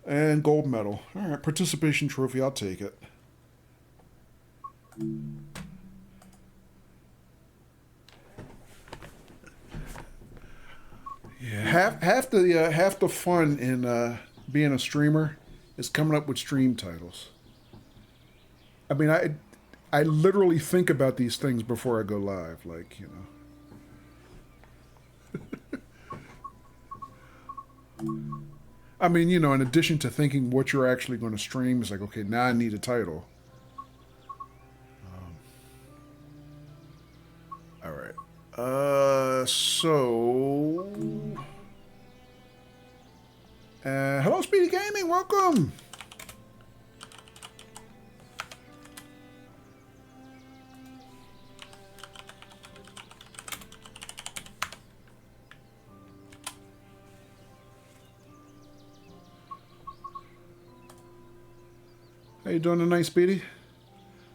And gold medal. All right, participation trophy, I'll take it. Yeah, half the fun in being a streamer is coming up with stream titles. I mean, I literally think about these things before I go live, like, you know. I mean, you know, in addition to thinking what you're actually going to stream, it's like, okay, now I need a title. All right. Hello, Speedy Gaming. Welcome. you doing tonight, Speedy?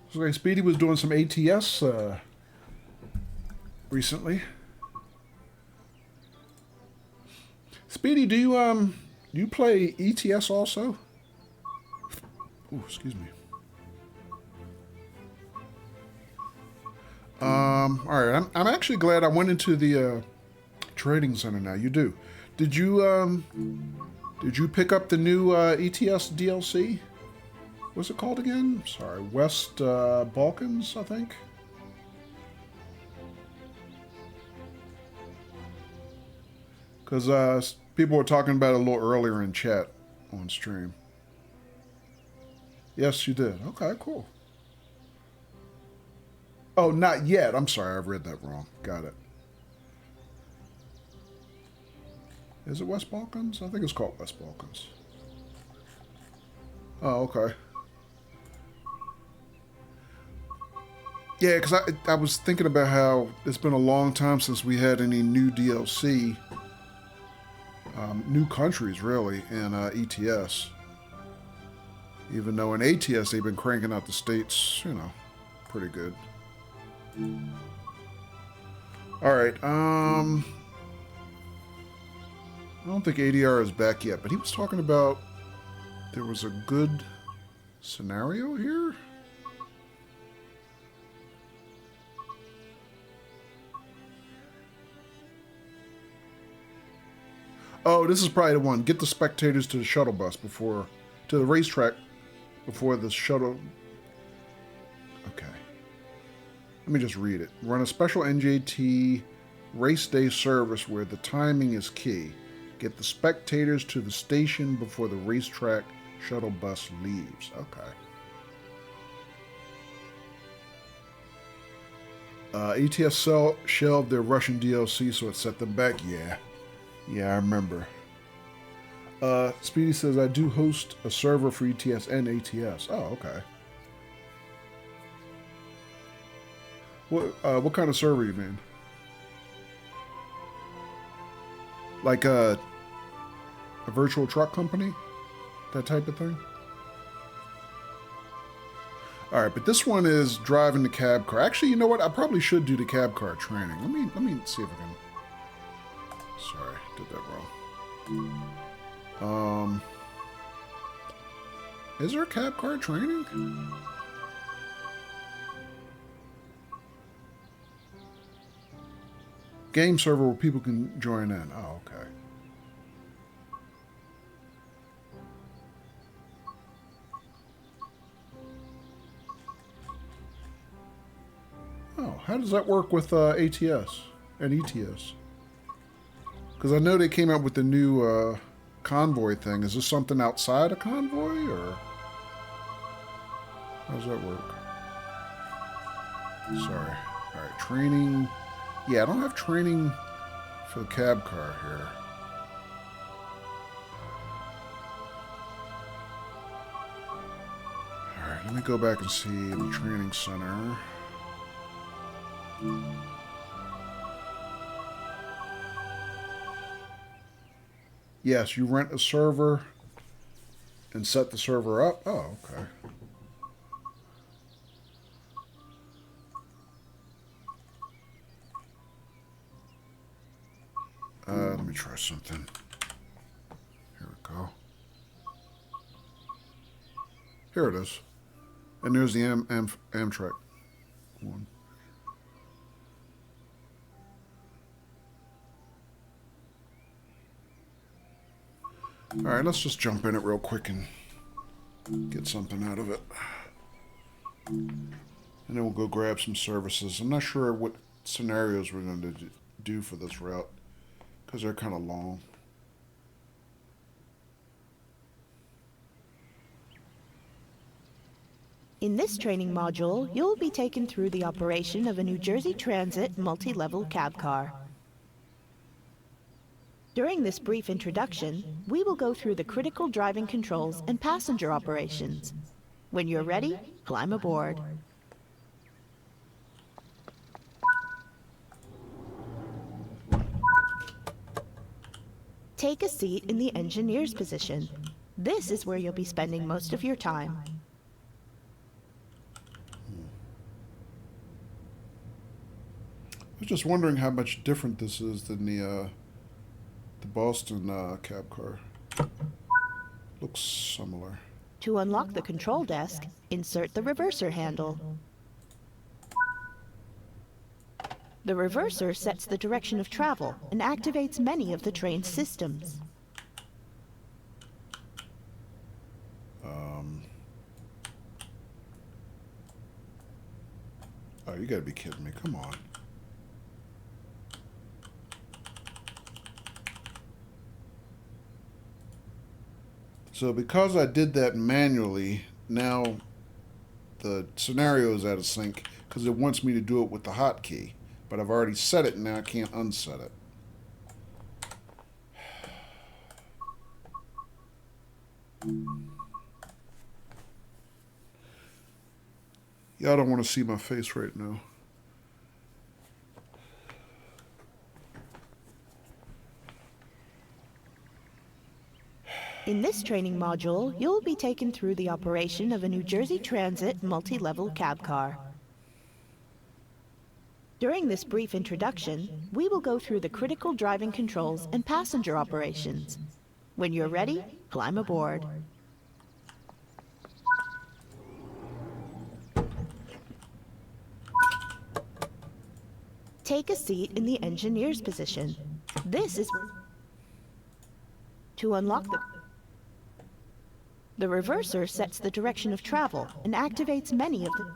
Looks like Speedy was doing some ATS recently. Speedy, do you play ETS also? Oh, excuse me. All right. I'm actually glad I went into the trading center now. You do. Did you pick up the new ETS DLC? What's it called again? Sorry, West Balkans, I think. Because people were talking about it a little earlier in chat on stream. Yes, you did. Okay, cool. Oh, not yet. I'm sorry, I read that wrong. Got it. Is it West Balkans? I think it's called West Balkans. Oh, okay. Yeah, because I was thinking about how it's been a long time since we had any new DLC. New countries, really, in ETS. Even though in ATS they've been cranking out the states, you know, pretty good. Alright, I don't think ADR is back yet, but he was talking about there was a good scenario here? Oh, this is probably the one. Get the spectators to the shuttle bus to the racetrack before the shuttle. Okay. Let me just read it. Run a special NJT race day service where the timing is key. Get the spectators to the station before the racetrack shuttle bus leaves. Okay. ETS shelved their Russian DLC, so it set them back. Yeah, I remember. Speedy says, I do host a server for ETS and ATS. Oh, okay. What kind of server you mean? Like a virtual truck company? That type of thing? Alright, but this one is driving the cab car. Actually, you know what? I probably should do the cab car training. Let me see if I can... Sorry, did that wrong. Is there a cab car training? Game server where people can join in. Oh, okay. Oh, how does that work with ATS and ETS? Because I know they came out with the new convoy thing. Is this something outside a convoy, or how does that work? Sorry. All right, training. Yeah, I don't have training for the cab car here. All right, let me go back and see the training center. Yes, you rent a server and set the server up. Oh, okay. Let me try something. Here we go. Here it is. And there's the Amtrak one. Alright, let's just jump in it real quick and get something out of it. And then we'll go grab some services. I'm not sure what scenarios we're going to do for this route, because they're kind of long. In this training module, you'll be taken through the operation of a New Jersey Transit multi-level cab car. During this brief introduction, we will go through the critical driving controls and passenger operations. When you're ready, climb aboard. Take a seat in the engineer's position. This is where you'll be spending most of your time. just wondering how much different this is than the Boston cab car. Looks similar. To unlock the control desk, insert the reverser handle. The reverser sets the direction of travel and activates many of the train's systems. Oh, you gotta be kidding me. Come on. So because I did that manually, now the scenario is out of sync because it wants me to do it with the hotkey. But I've already set it and now I can't unset it. Y'all don't want to see my face right now. In this training module, you'll be taken through the operation of a New Jersey Transit multi-level cab car. During this brief introduction, we will go through the critical driving controls and passenger operations. When you're ready, climb aboard. Take a seat in the engineer's position. This is to unlock the reverser sets the direction of travel and activates many of the...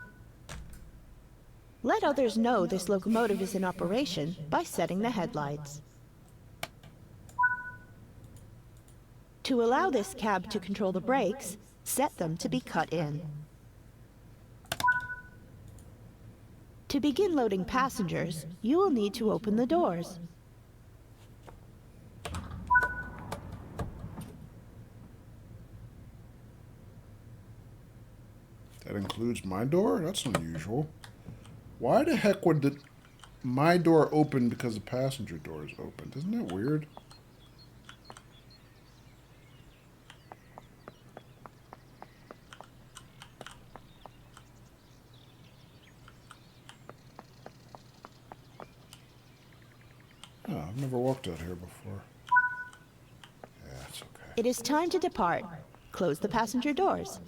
Let others know this locomotive is in operation by setting the headlights. To allow this cab to control the brakes, set them to be cut in. To begin loading passengers, you will need to open the doors. That includes my door? That's unusual. Why the heck would my door open because the passenger door is open? Isn't that weird? Oh, I've never walked out here before. Yeah, it's okay. It is time to depart. Close the passenger doors.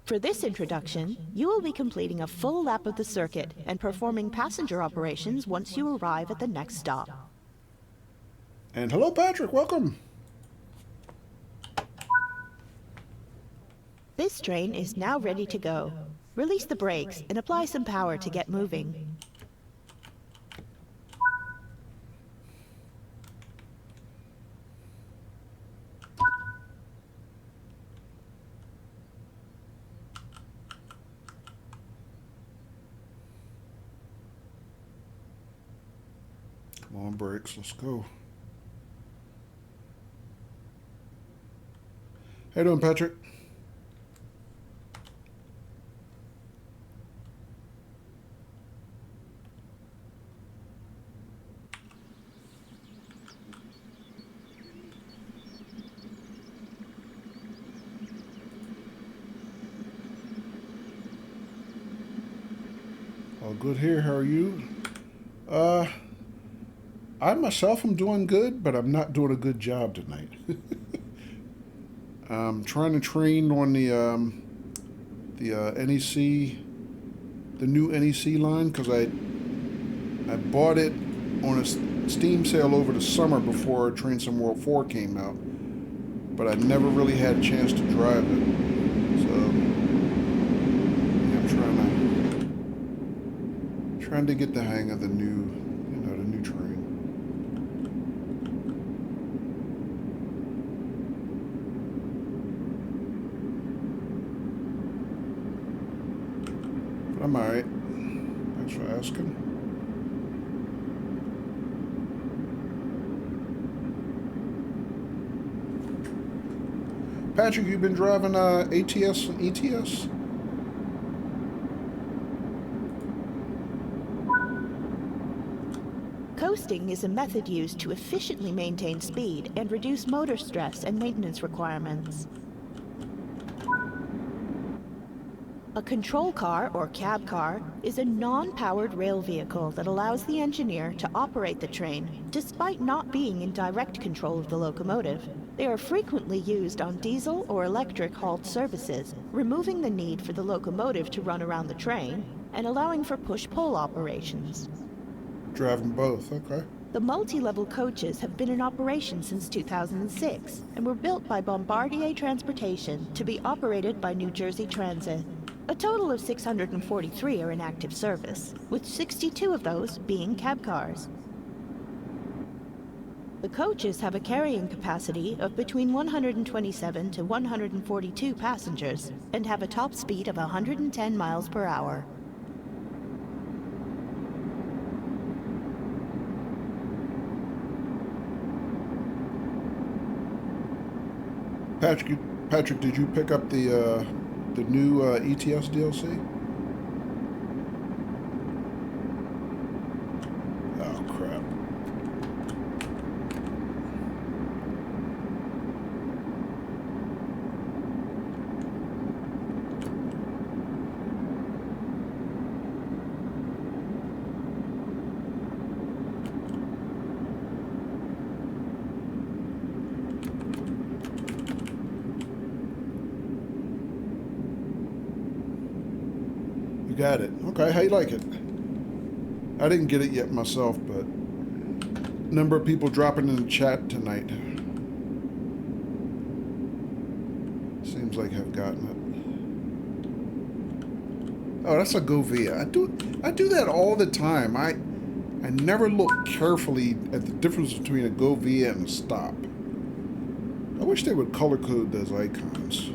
For this introduction, you will be completing a full lap of the circuit and performing passenger operations once you arrive at the next stop. And hello, Patrick. Welcome. This train is now ready to go. Release the brakes and apply some power to get moving. Come on, brakes. Let's go. How you doing, Patrick? All good here. How are you? I myself am doing good, but I'm not doing a good job tonight. I'm trying to train on the NEC, the new NEC line, because I bought it on a Steam sale over the summer before Train Sim World 4 came out, but I never really had a chance to drive it. So yeah, I'm trying to get the hang of the new, the new train. I'm alright. Thanks for asking. Patrick, you've been driving ATS and ETS? Coasting is a method used to efficiently maintain speed and reduce motor stress and maintenance requirements. A control car, or cab car, is a non-powered rail vehicle that allows the engineer to operate the train despite not being in direct control of the locomotive. They are frequently used on diesel or electric hauled services, removing the need for the locomotive to run around the train and allowing for push-pull operations. Driving both, okay. The multi-level coaches have been in operation since 2006 and were built by Bombardier Transportation to be operated by New Jersey Transit. A total of 643 are in active service, with 62 of those being cab cars. The coaches have a carrying capacity of between 127 to 142 passengers and have a top speed of 110 miles per hour. Patrick, did you pick up the new ETS DLC? Oh crap! You got it. Okay, how you like it? I didn't get it yet myself, but a number of people dropping in the chat tonight seems like have gotten it. Oh, that's a Go Via. I do that all the time. I never look carefully at the difference between a Go Via and a stop. I wish they would color code those icons.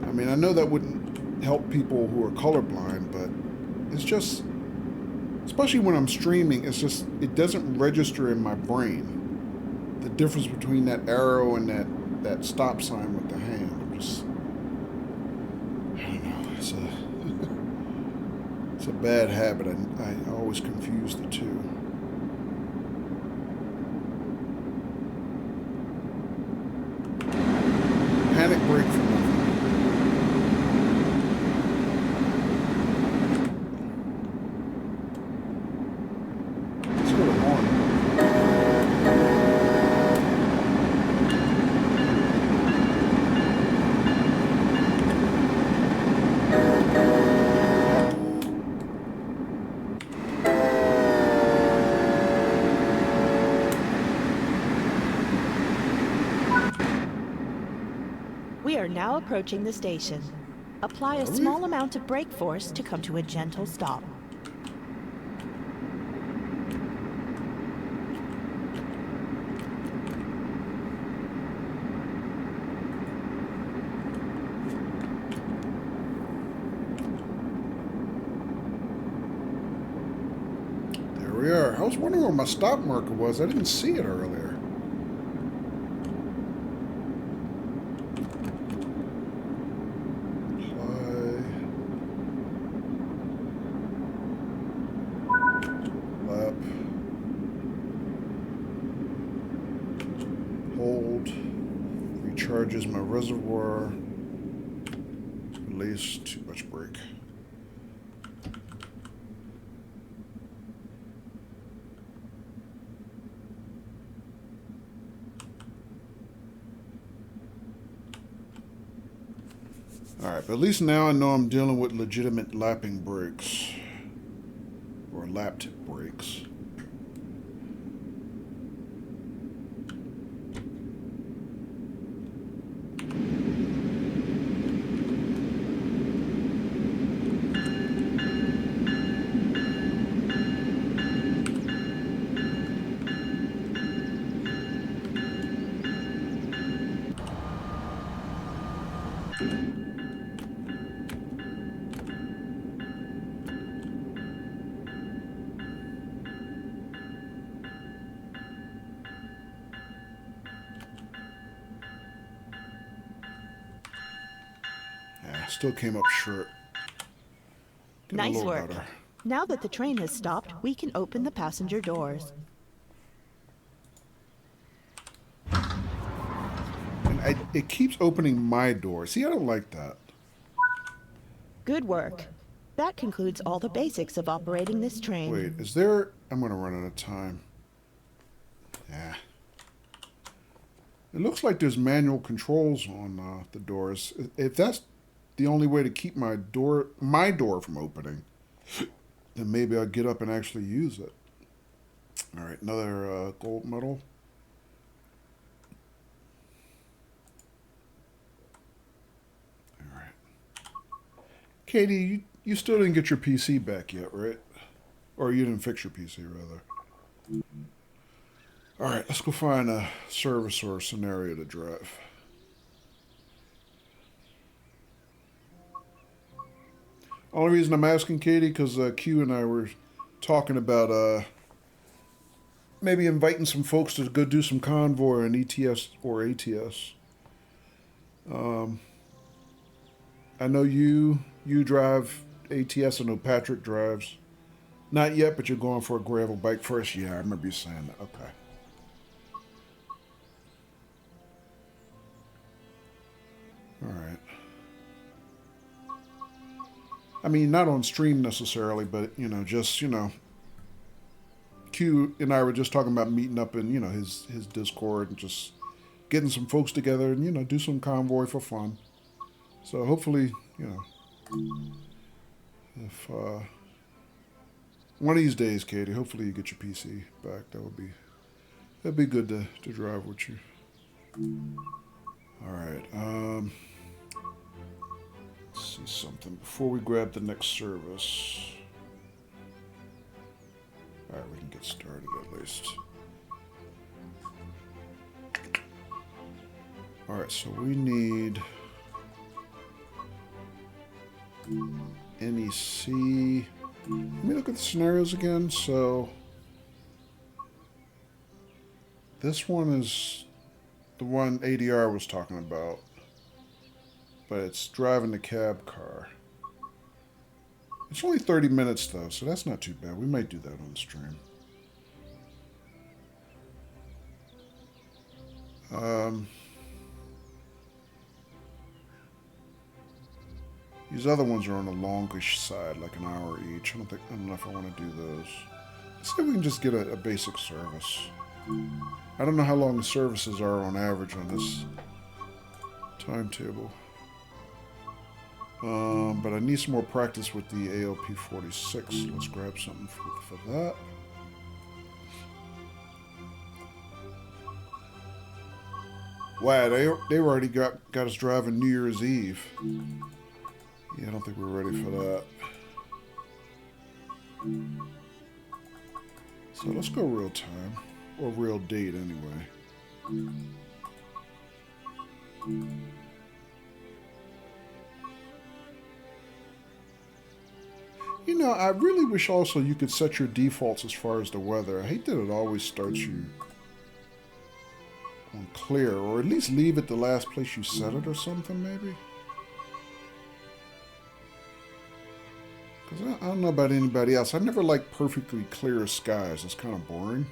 I mean, I know that wouldn't help people who are colorblind, but it's just, especially when I'm streaming, it's just, it doesn't register in my brain. The difference between that arrow and that stop sign with the hand. I'm just, I don't know, it's a bad habit. I always confuse the two. Panic brake for nothing. We are now approaching the station. Apply a small amount of brake force to come to a gentle stop. There we are. I was wondering where my stop marker was. I didn't see it earlier. Recharges my reservoir. Release too much brake. Alright, but at least now I know I'm dealing with legitimate lapping brakes. Or lapped brakes. Still came up short. Nice work. Better. Now that the train has stopped, we can open the passenger doors. And it keeps opening my door. See, I don't like that. Good work. That concludes all the basics of operating this train. Wait, is there... I'm going to run out of time. Yeah. It looks like there's manual controls on the doors. If that's the only way to keep my door from opening, then maybe I'll get up and actually use it. All right, another gold medal. All right. Katie, you still didn't get your PC back yet, right? Or you didn't fix your PC, rather. All right, let's go find a service or a scenario to drive. Only reason I'm asking, Katie, because Q and I were talking about maybe inviting some folks to go do some convoy on ETS or ATS. I know you drive ATS. I know Patrick drives. Not yet, but you're going for a gravel bike first. Yeah, I remember you saying that. Okay. All right. I mean, not on stream necessarily, but, just, Q and I were just talking about meeting up in, his Discord and just getting some folks together and, do some convoy for fun. So hopefully, if one of these days, Katie, hopefully you get your PC back. That'd be good to drive with you. All right. Let's see something before we grab the next service. All right, we can get started at least. All right, so we need NEC. Let me look at the scenarios again. So this one is the one ADR was talking about, but it's driving the cab car. It's only 30 minutes though, so that's not too bad. We might do that on stream. These other ones are on the longish side, like an hour each. I don't know if I want to do those. Let's see if we can just get a basic service. I don't know how long the services are on average on this timetable. But I need some more practice with the ALP 46. Let's grab something for that. Wow, they already got us driving New Year's Eve. Yeah, I don't think we're ready for that. So let's go real time. Or real date, anyway. I really wish also you could set your defaults as far as the weather. I hate that it always starts you on clear, or at least leave it the last place you set it or something, maybe. Because I don't know about anybody else. I never like perfectly clear skies. It's kind of boring.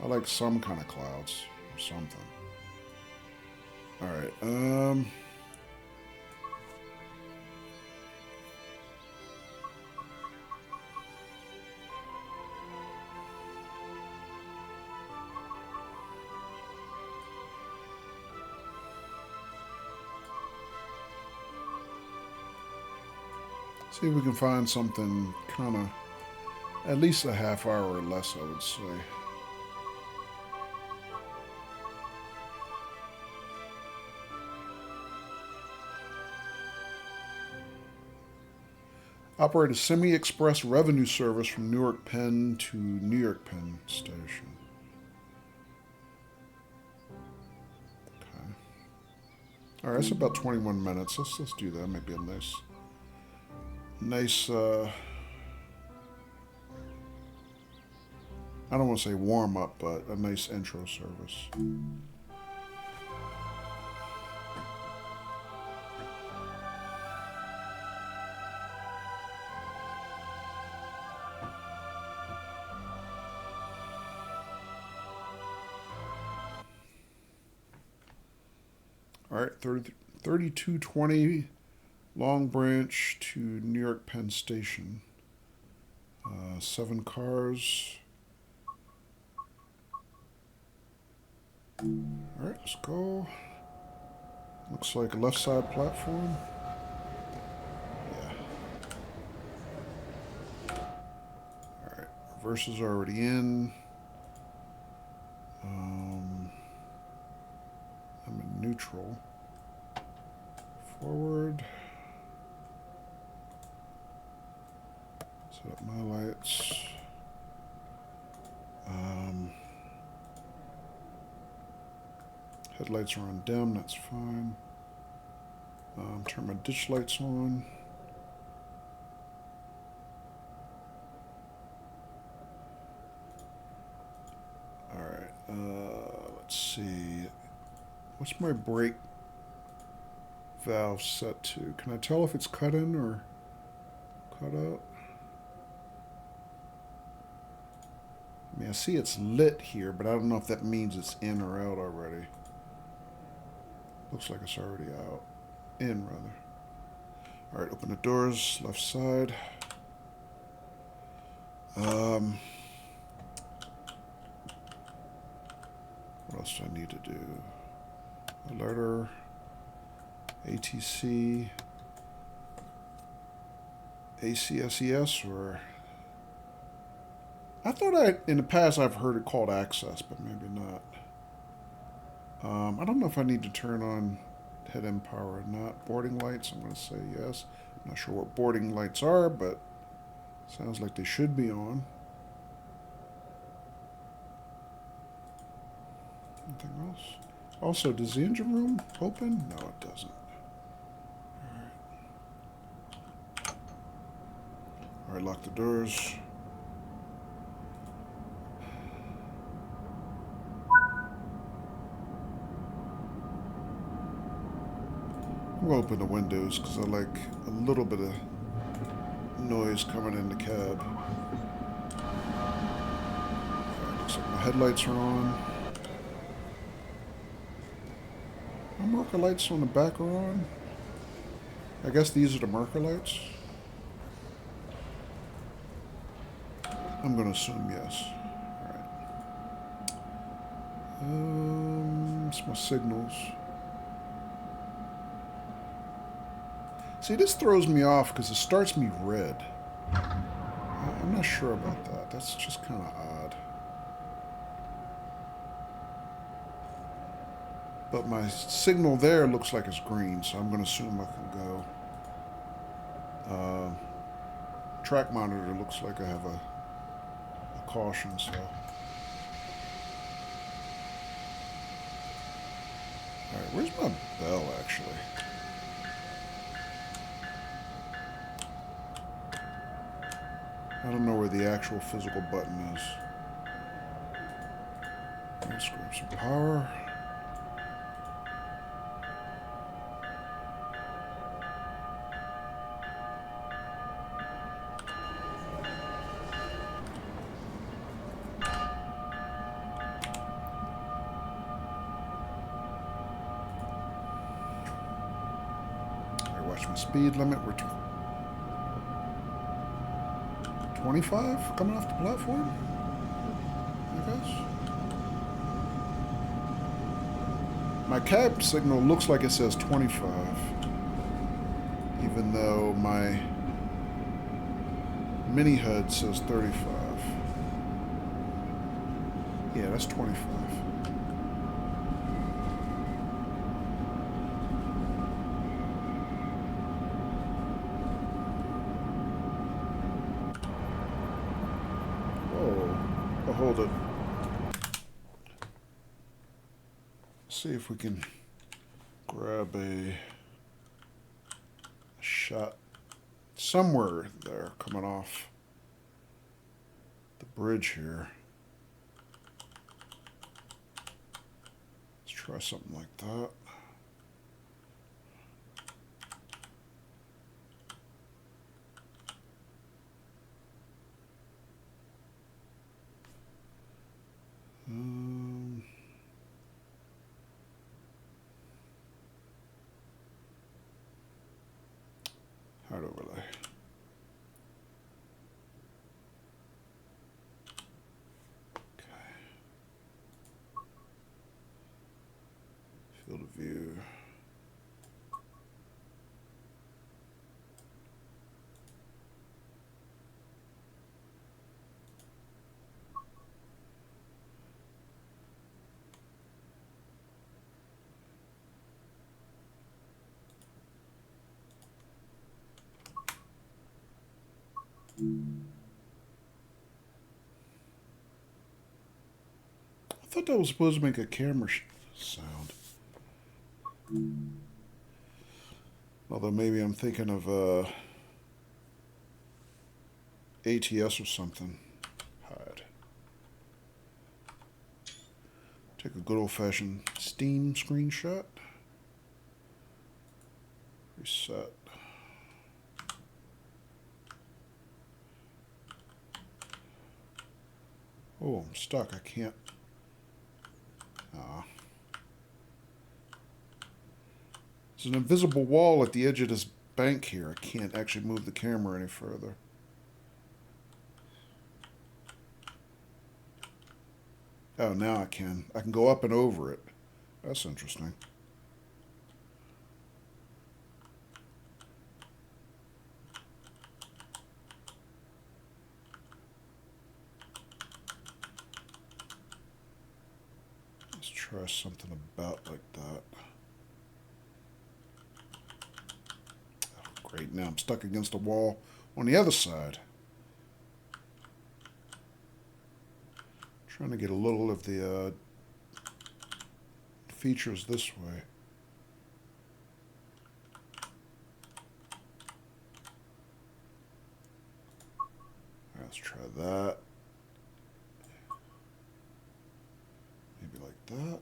I like some kind of clouds or something. All right. See if we can find something kind of at least a half hour or less, I would say. Operate a semi-express revenue service from Newark Penn to New York Penn Station. Okay. All right, it's about 21 minutes. Let's do that. Maybe a nice. I don't want to say warm up, but a nice intro service. All right, 3220 Long Branch to New York Penn Station. 7 cars. All right, let's go. Looks like a left side platform. Yeah. All right, reverse is already in. I'm in neutral. Forward. Set up my lights. Headlights are on dim, that's fine. Turn my ditch lights on. Alright, let's see. What's my brake valve set to? Can I tell if it's cut in or cut out? I mean, I see it's lit here, but I don't know if that means it's in or out already. Looks like it's already out. In, rather. Alright, open the doors, left side. What else do I need to do? Alerter, ATC, ACSES, or... I thought in the past I've heard it called access, but maybe not. I don't know if I need to turn on head-end power or not. Boarding lights, I'm going to say yes. I'm not sure what boarding lights are, but sounds like they should be on. Anything else? Also, does the engine room open? No, it doesn't. Alright, lock the doors. I'm going to open the windows because I like a little bit of noise coming in the cab. Alright, looks like my headlights are on. My marker lights on the back are on. I guess these are the marker lights. I'm going to assume yes. Alright. It's my signals. See, this throws me off because it starts me red. I'm not sure about that. That's just kind of odd. But my signal there looks like it's green, so I'm going to assume I can go. Track monitor looks like I have a caution, so... Alright, where's my bell, actually? I don't know where the actual physical button is. Let's grab some power. Watch my speed limit. We're 25 coming off the platform, I guess. My cab signal looks like it says 25, even though my mini HUD says 35. Yeah, that's 25. Hold it. See if we can grab a shot somewhere there coming off the bridge here. Let's try something like that. view. I thought that was supposed to make a camera sound. Although maybe I'm thinking of ATS or something. Hide. Take a good old-fashioned Steam screenshot. Reset. Oh, I'm stuck. I can't. There's an invisible wall at the edge of this bank here. I can't actually move the camera any further. Oh, now I can. I can go up and over it. That's interesting. Let's try something about like that. Oh, great. Now I'm stuck against the wall on the other side. Trying to get a little of the features this way. Let's try that. Maybe like that.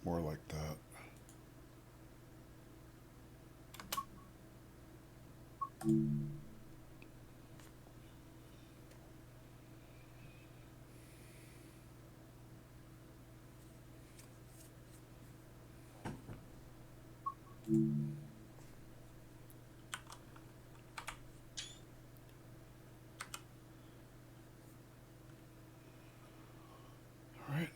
More like that. All right.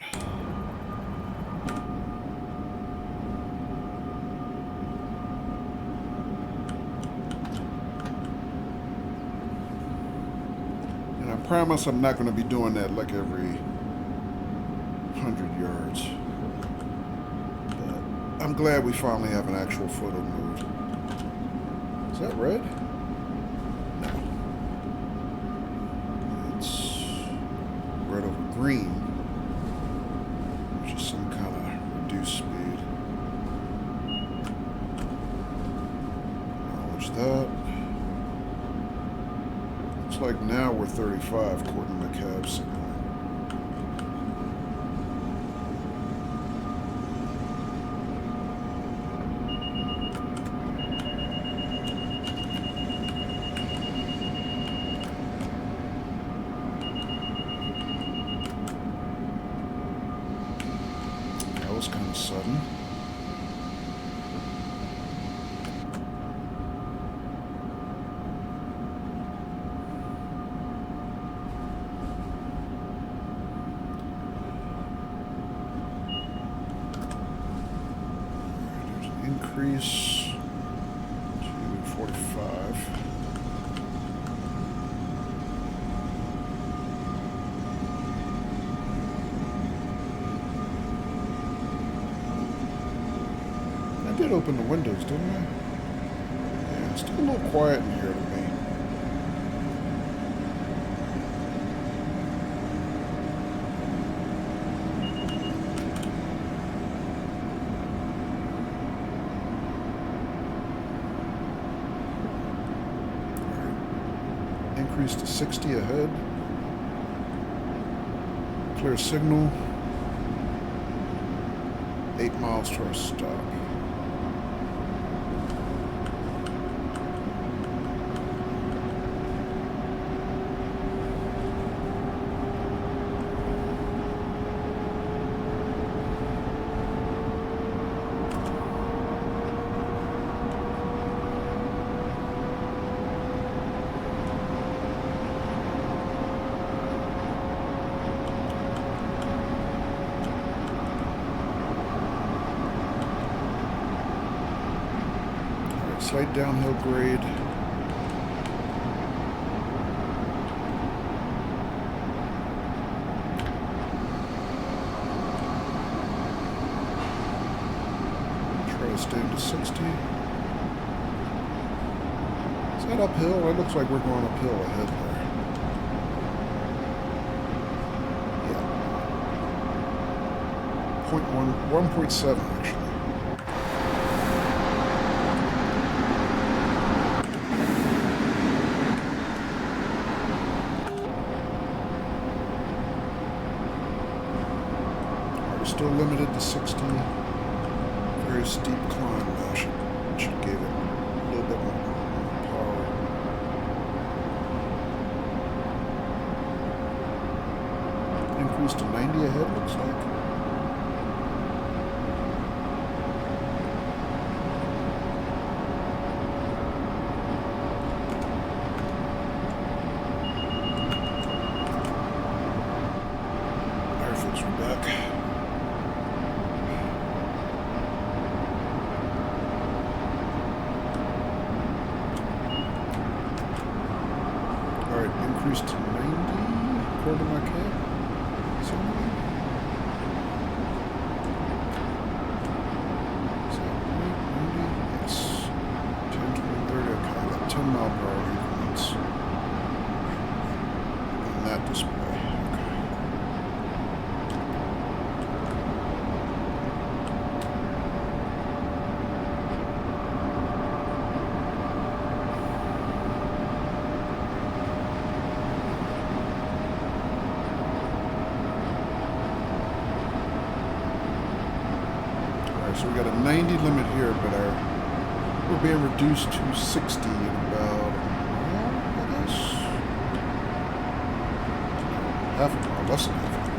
And I promise I'm not going to be doing that like every 100 yards. But I'm glad we finally have an actual photo mode. Is that red? No. It's red over green, which is some kind of reduced speed. Acknowledge that. Looks like now we're 35 according to my cab signal. That was kind of sudden. Increase to 45. I did open the windows, didn't I? Yeah, it's still a little quiet in here to me. Increase to 60 ahead. Clear signal. 8 miles to our stop. Slight downhill grade. Try to stay into 60. Is that uphill? It looks like we're going uphill ahead there. Yeah. 1.7 actually. Still limited to 60. Very steep climb now. Should give it a little bit more power. Increase to 90 ahead, looks like. Air filter back. Increase to 90, according to my cap. Somewhere. Is that right? 90? Yes. 10, 20, 30, okay. Got 10 mile per hour increments. On that display. So we got a 90 limit here, but we're being reduced to 60 in about, well, I guess, half a mile, less than half a mile.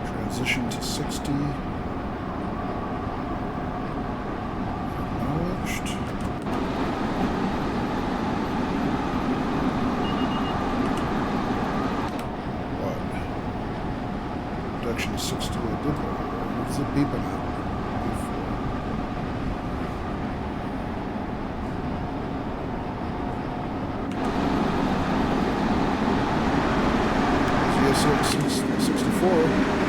Transition to 60. Acknowledged. What? Reduction to 60. I did that. What's it beeping at? GS 64.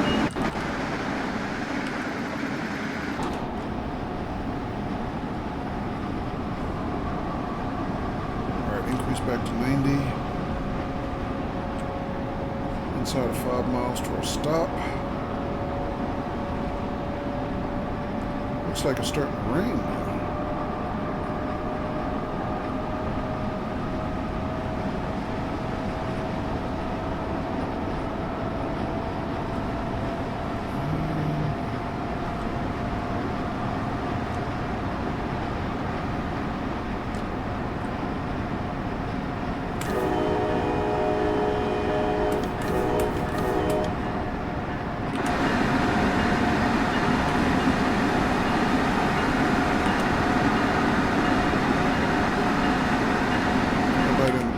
Back to 90. Inside of 5 miles to our stop. Looks like it's starting to rain now.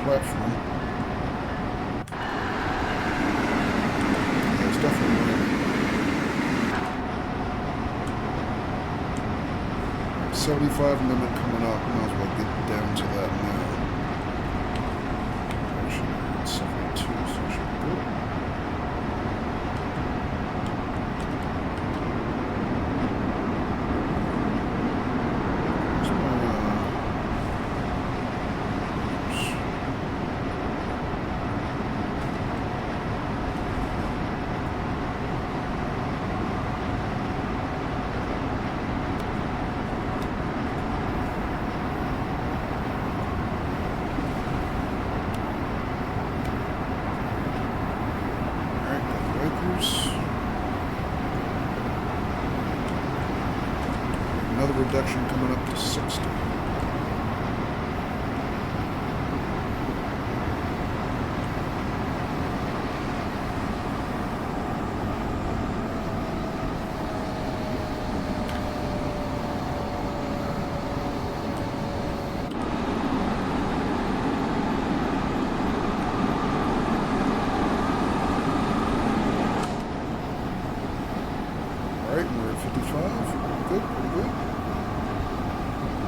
Platform. Yeah, it's definitely raining. 75 limit coming up. Might as well get down to that now. Actually, it's 72, so it should be good. Another reduction coming up to 60.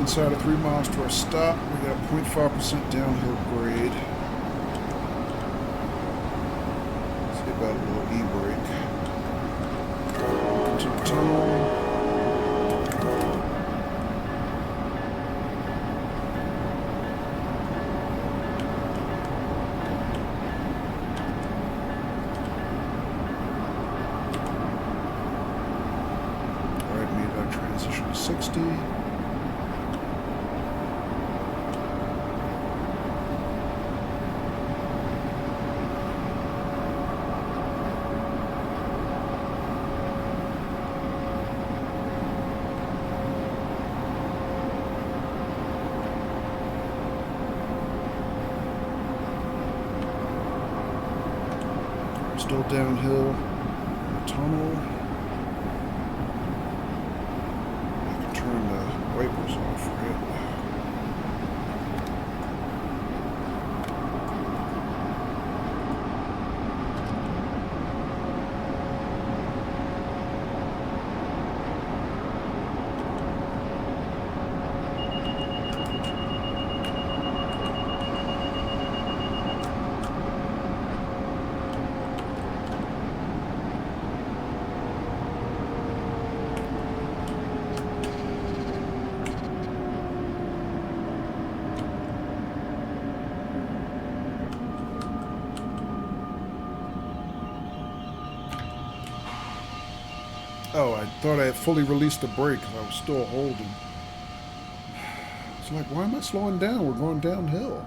inside of 3 miles to our stop. We got a 0.5% downhill grade. See about a little e-brake. Into the tunnel. Alright, made our transition to 60. Still downhill in the tunnel. I can turn the wipers off, right? Oh, I thought I had fully released the brake. I was still holding. It's like, why am I slowing down? We're going downhill.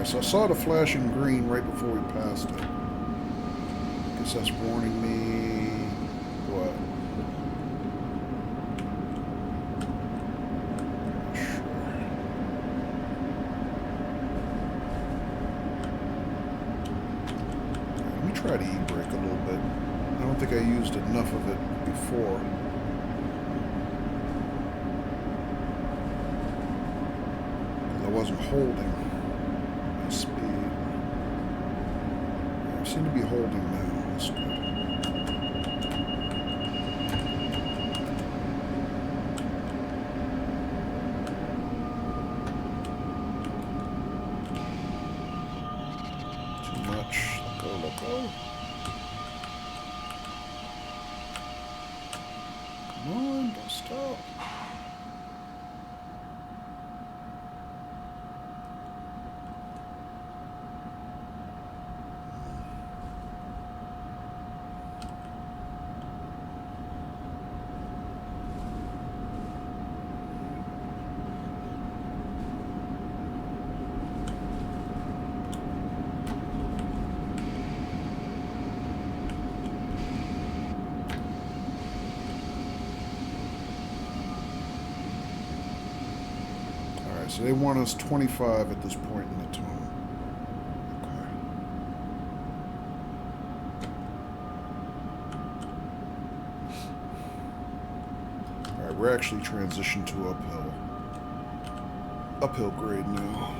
So I saw the flashing green right before we passed it. I guess that's warning me. What? Sure. Let me try to e-brake a little bit. I don't think I used enough of it before. I wasn't holding. Speed. I seem to be holding now. That's good. Too much. Let go, let go. Come on, don't stop. So they want us 25 at this point in the tunnel. Okay. Alright, we're actually transitioned to uphill. Uphill grade now.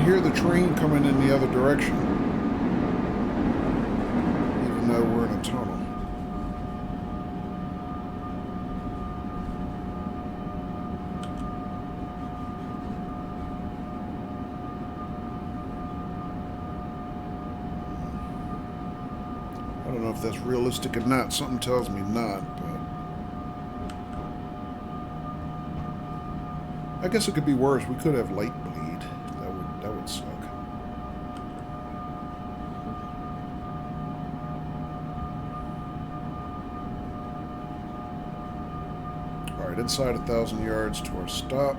Hear the train coming in the other direction, even though we're in a tunnel. I don't know if that's realistic or not. Something tells me not, but I guess it could be worse. We could have light bleed. That would suck. Alright, inside 1,000 yards to our stop.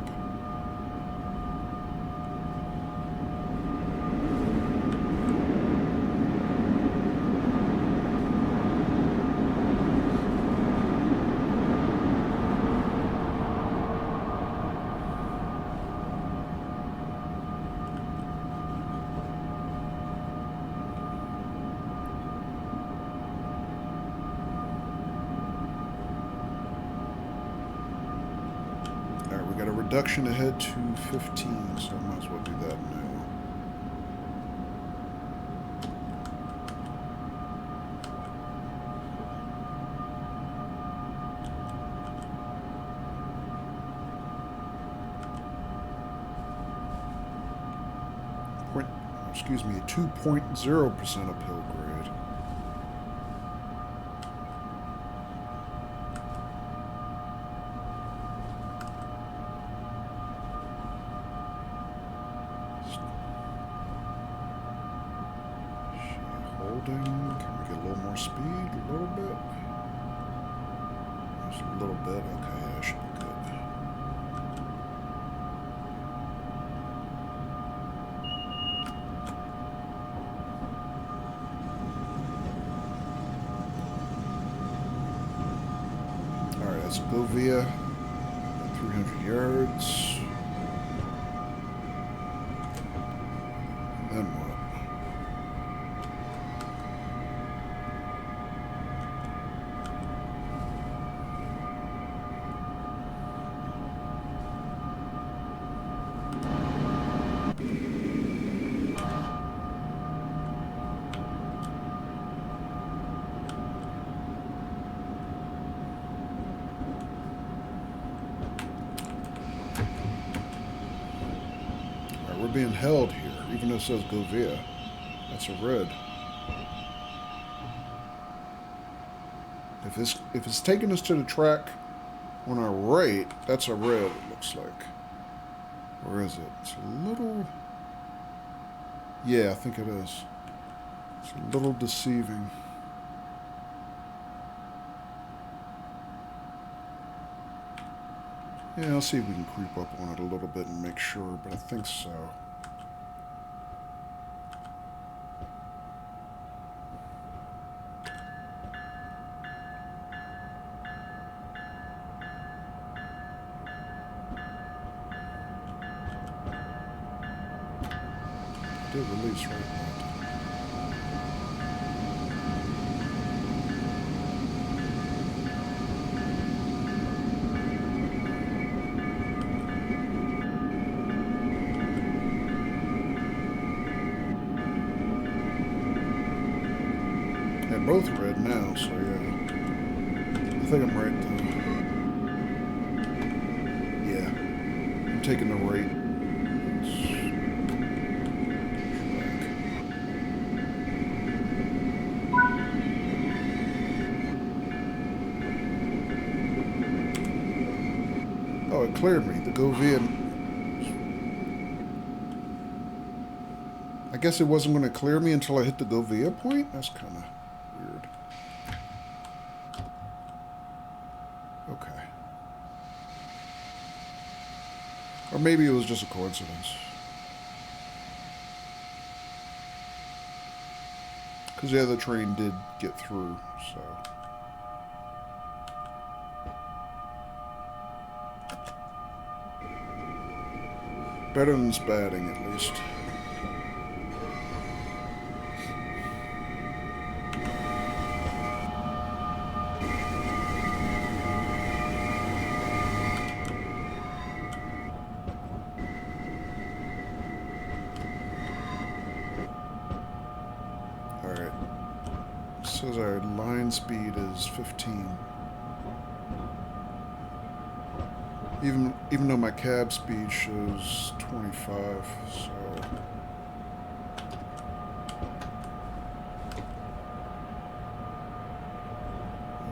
Got a reduction ahead to 15, so I might as well do that now. Excuse me, 2.0% uphill grade. Can we get a little more speed? A little bit? Just a little bit? Okay, that should be good. Alright, that's Bovia. 300 yards. Then what? We're being held here, even though it says Govia. That's a red. If it's taking us to the track on our right, that's a red, it looks like. Where is it? It's a little... Yeah, I think it is. It's a little deceiving. Yeah, I'll see if we can creep up on it a little bit and make sure, but I think so. I did release right now. Both red now, so yeah. I think I'm right though. Yeah. I'm taking the right. Oh, it cleared me. The Govia. I guess it wasn't going to clear me until I hit the Govia point? That's kind of weird. Okay. Or maybe it was just a coincidence. Because the other train did get through, so... Better than spatting, at least. Alright. Says our line speed is 15. Even though my cab speed shows 25, so...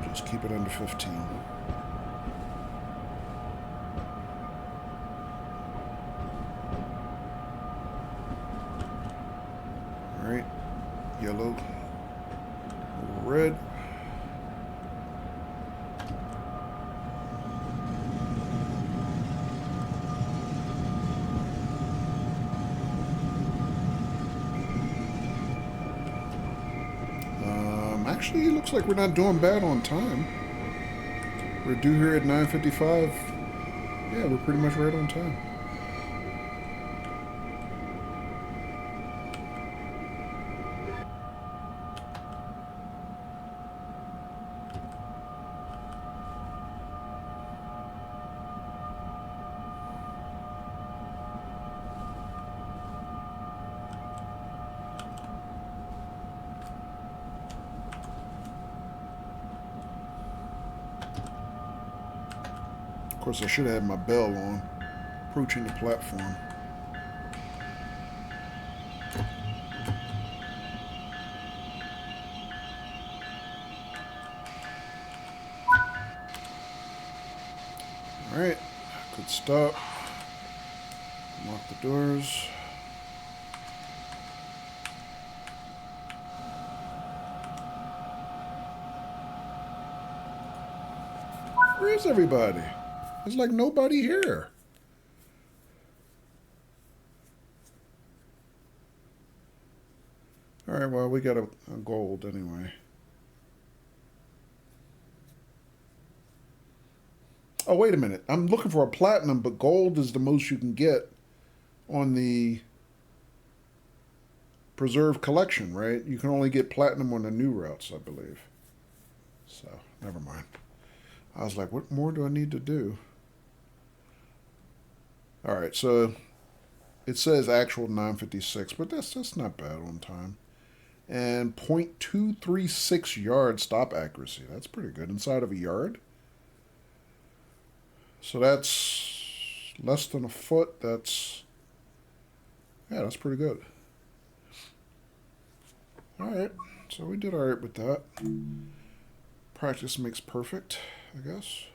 I'll just keep it under 15. Alright, yellow, red. Actually, it looks like we're not doing bad on time. We're due here at 9:55. Yeah, we're pretty much right on time. Of course, I should have had my bell on. Approaching the platform. Alright, good stop. Lock the doors. Where's everybody? There's like nobody here. Alright, well, we got a gold anyway. Oh, wait a minute. I'm looking for a platinum, but gold is the most you can get on the preserved collection, right? You can only get platinum on the new routes, I believe. So, never mind. I was like, what more do I need to do? All right, so it says actual 9:56, but that's not bad on time. And 0.236 yard stop accuracy. That's pretty good. Inside of a yard. So that's less than a foot. That's pretty good. All right, so we did all right with that. Practice makes perfect, I guess.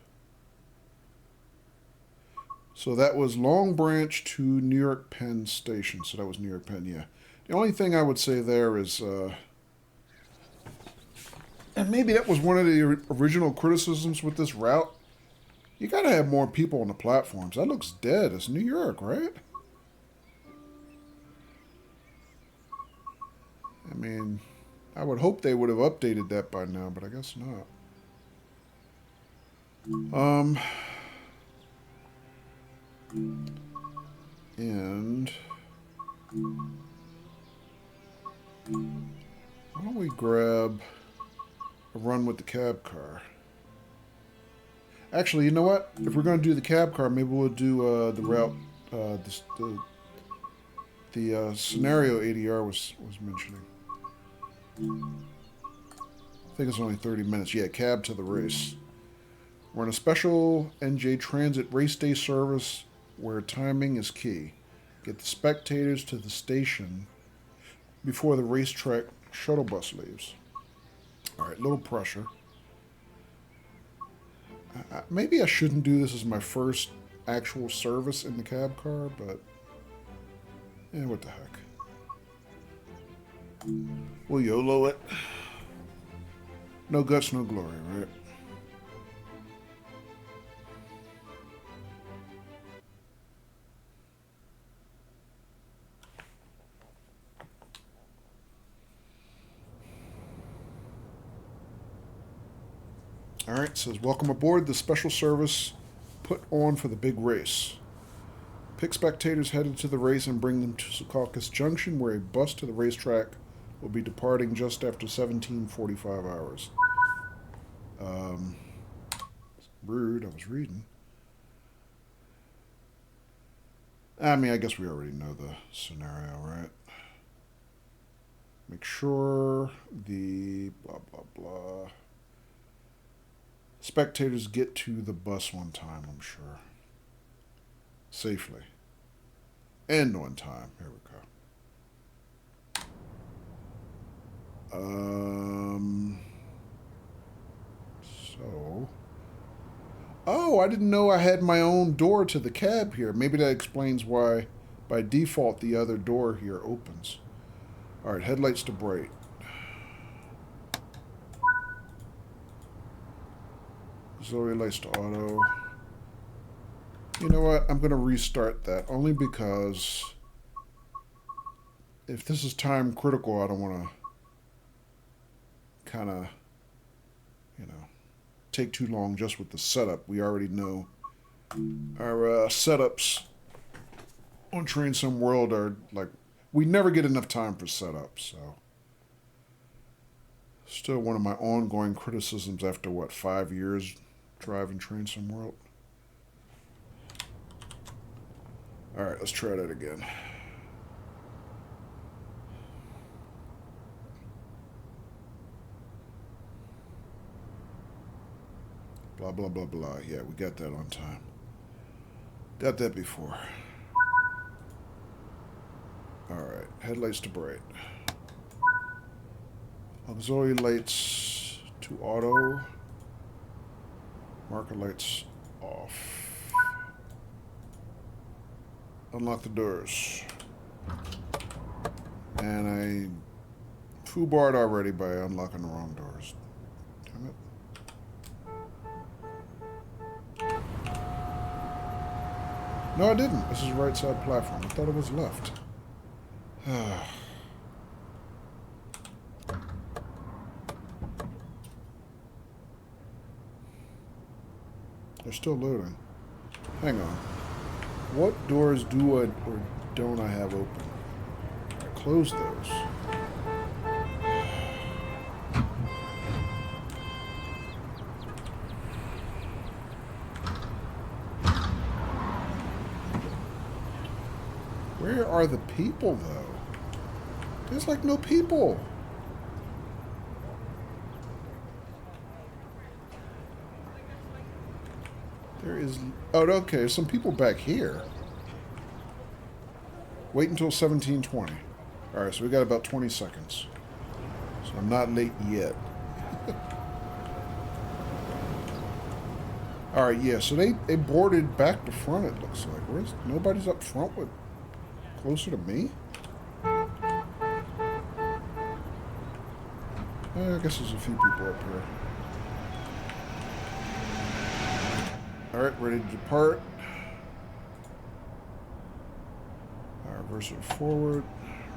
So that was Long Branch to New York Penn Station. So that was New York Penn, yeah. The only thing I would say there is, and maybe that was one of the original criticisms with this route, you gotta have more people on the platforms. That looks dead. It's New York, right? I mean, I would hope they would have updated that by now, but I guess not. And why don't we grab a run with the cab car? Actually, you know what? If we're going to do the cab car, maybe we'll do the route, the scenario ADR was mentioning. I think it's only 30 minutes. Yeah, cab to the race. We're on a special NJ Transit race day service where timing is key. Get the spectators to the station before the racetrack shuttle bus leaves. All right, little pressure. Maybe I shouldn't do this as my first actual service in the cab car, but yeah, what the heck. We'll YOLO it. No guts, no glory, right? All right, says, welcome aboard the special service put on for the big race. Pick spectators headed to the race and bring them to Secaucus Junction, where a bus to the racetrack will be departing just after 17:45 hours. Rude, I was reading. I mean, I guess we already know the scenario, right? Make sure the blah, blah, blah. Spectators get to the bus on time, I'm sure. Safely. And on time. Here we go. So. Oh, I didn't know I had my own door to the cab here. Maybe that explains why, by default, the other door here opens. All right, headlights to bright. Auxiliary lights to auto. You know what? I'm going to restart that only because if this is time critical, I don't want to kind of, take too long just with the setup. We already know our setups on Train Some World are like, we never get enough time for setups, so. Still one of my ongoing criticisms after, 5 years driving Train Some World. Alright, let's try that again. Blah, blah, blah, blah. Yeah, we got that on time. Got that before. Alright, headlights to bright. Auxiliary lights to auto. Marker lights off. Unlock the doors. And I foobarred already by unlocking the wrong doors. Damn it. No, I didn't. This is right side platform. I thought it was left. They're still loading. Hang on. What doors do I or don't I have open? I closed those. Where are the people, though? There's like no people. There is... Oh, okay. There's some people back here. Wait until 17:20. Alright, so we got about 20 seconds. So I'm not late yet. Alright, yeah, so they boarded back to front, it looks like. Where's... Nobody's up front with... Closer to me? I guess there's a few people up here. Alright, ready to depart. Reverse it forward.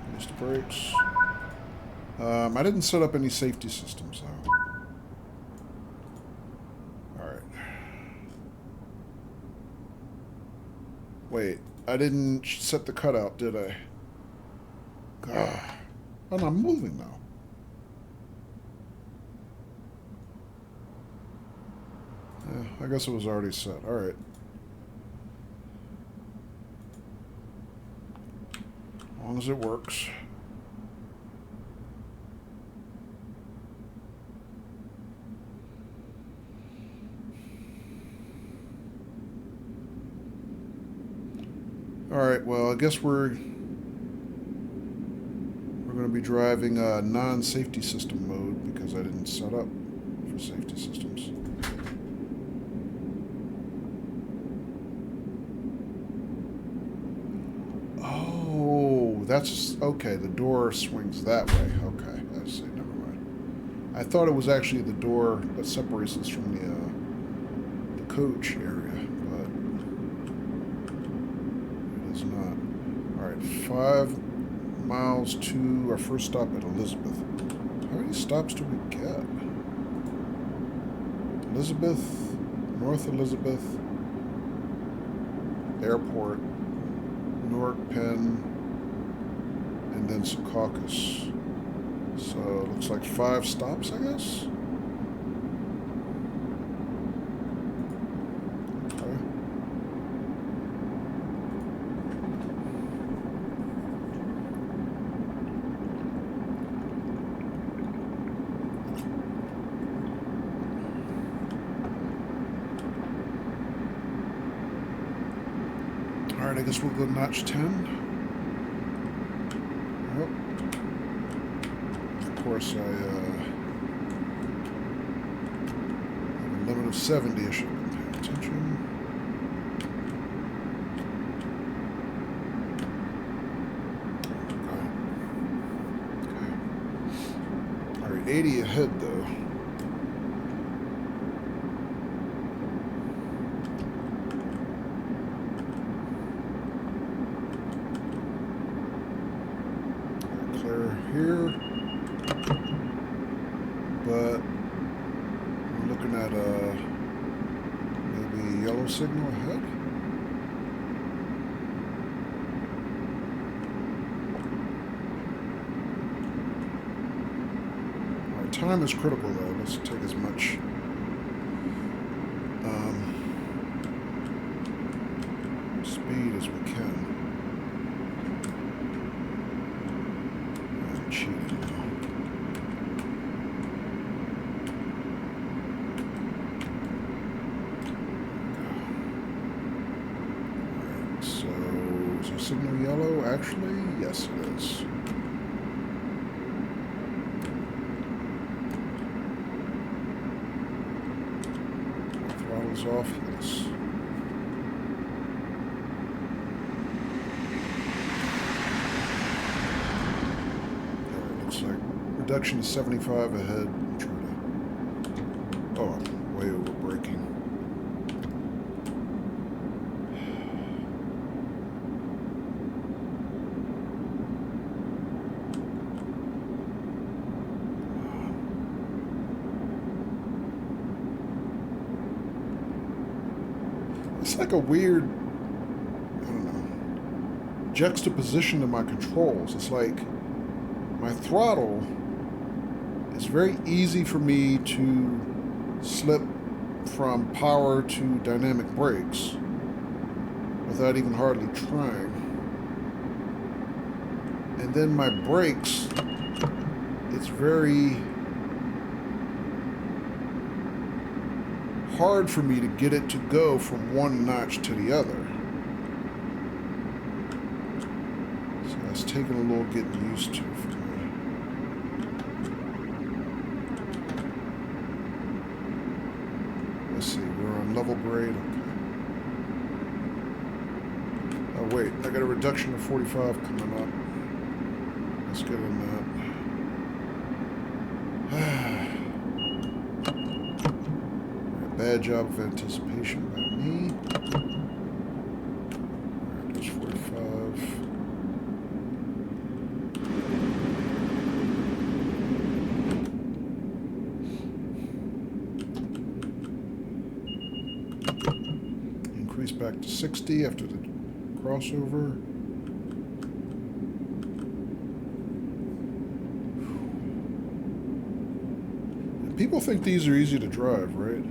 Release the brakes. I didn't set up any safety systems, though. Alright. Wait, I didn't set the cutout, did I? God. Oh, no, I'm moving now. I guess it was already set. Alright. As long as it works. Alright, well, I guess we're going to be driving non-safety system mode because I didn't set up for safety systems. That's okay. The door swings that way. Okay, I see. Never mind. I thought it was actually the door that separates us from the coach area, but it is not. All right, 5 miles to our first stop at Elizabeth. How many stops do we get? Elizabeth, North Elizabeth, Airport, Newark, Penn. And then Secaucus. So it looks like 5 stops, I guess. Okay. All right, I guess we'll go notch 10. Of course, I have a limit of 70. I should have been paying attention. Okay. All right, 80 ahead though. Clear here. but we're looking at maybe a yellow signal ahead. Our time is critical though. Let's take as much speed as we can. I'm cheating now. Signal yellow, actually? Yes, it is. Throttle's off, yes. There, it looks like reduction to 75 ahead. I'm trying to... Oh, I'm way over braking. It's like a weird, I don't know, juxtaposition to my controls. It's like my throttle is very easy for me to slip from power to dynamic brakes without even hardly trying. And then my brakes, it's very hard for me to get it to go from one notch to the other. So that's taking a little getting used to for me. Let's see, we're on level grade. Okay. Oh wait, I got a reduction of 45 coming up. Let's get in that. Bad job of anticipation by me. Alright, there's 45. Increase back to 60 after the crossover. And people think these are easy to drive, right?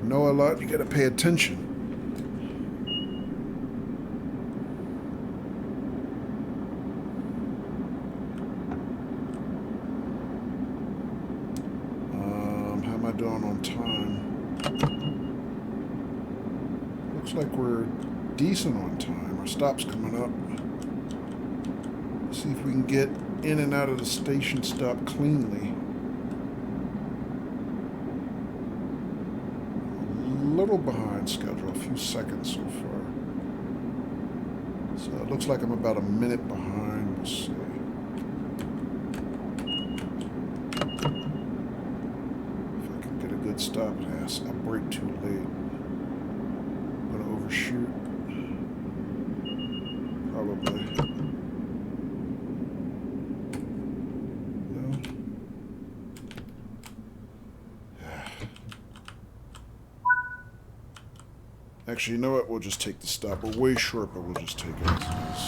Know a lot, you gotta pay attention. How am I doing on time? Looks like we're decent on time. Our stop's coming up. Let's see if we can get in and out of the station stop cleanly. Little behind schedule, a few seconds so far. So it looks like I'm about a minute behind. We'll see. If I can get a good stop. Yes, I brake too late. I'm gonna overshoot. Probably. Actually, you know what? We'll just take the stop. We're way short, but we'll just take it as it is.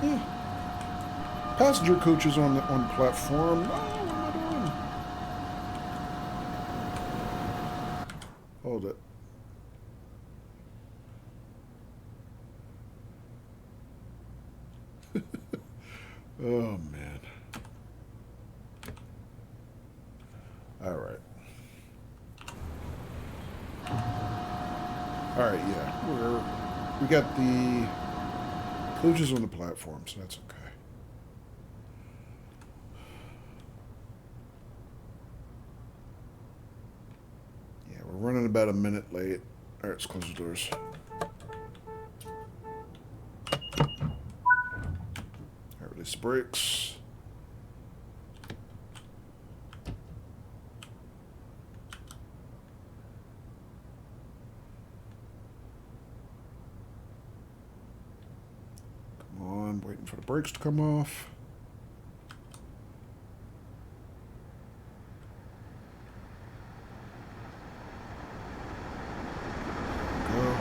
Yeah. Passenger coaches on the platform. Oh, what am I doing? Hold it. Oh, man. All right. All right, yeah. We got the coaches on the platform, so that's okay. Yeah, we're running about a minute late. All right, let's close the doors. All right, release the brakes. for the brakes to come off. Go.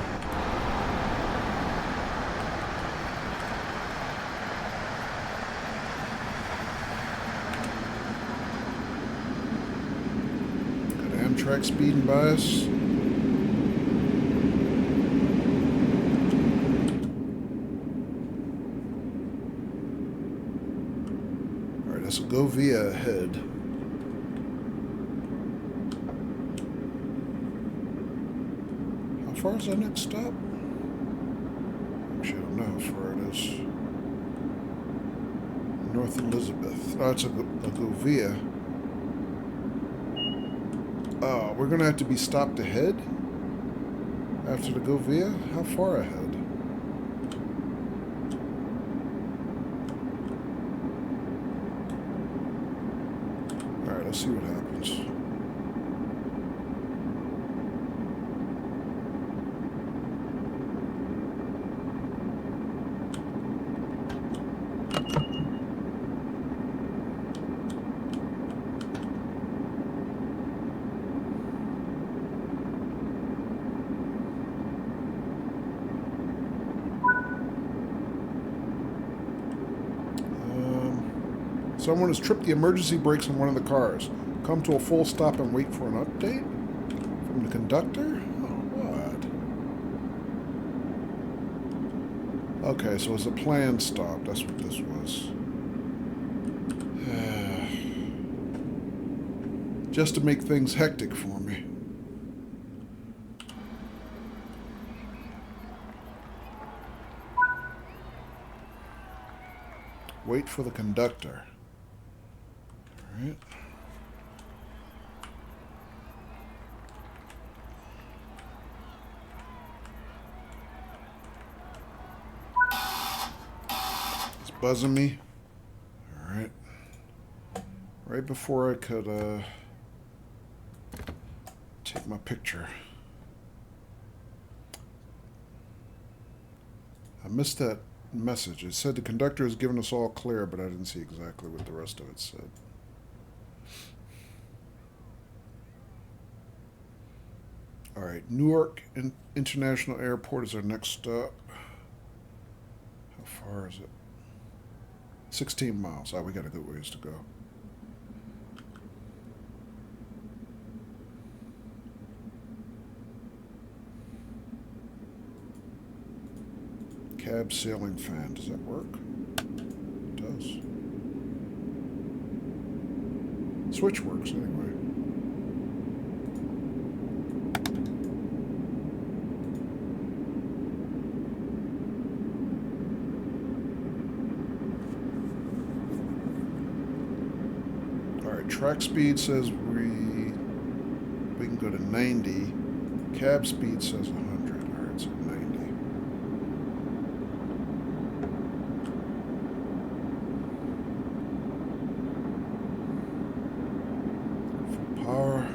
Got Amtrak speeding by us. So go via ahead. How far is our next stop? Actually, I don't know how far it is. North Elizabeth. Oh, it's a Govia. Oh, we're going to have to be stopped ahead after the Govia? How far ahead? Let's see what happens. Someone has tripped the emergency brakes on one of the cars. Come to a full stop and wait for an update? From the conductor? Oh, what? Okay, so it's a planned stop. That's what this was. Just to make things hectic for me. Wait for the conductor. Alright. It's buzzing me. Alright. Right before I could take my picture. I missed that message. It said the conductor has given us all clear, but I didn't see exactly what the rest of it said. All right, Newark International Airport is our next stop. How far is it? 16 miles. Oh, we got a good ways to go. Cab ceiling fan. Does that work? It does. Switch works anyway. Alright, track speed says we can go to 90. Cab speed says 100. Alright, so 90. Power.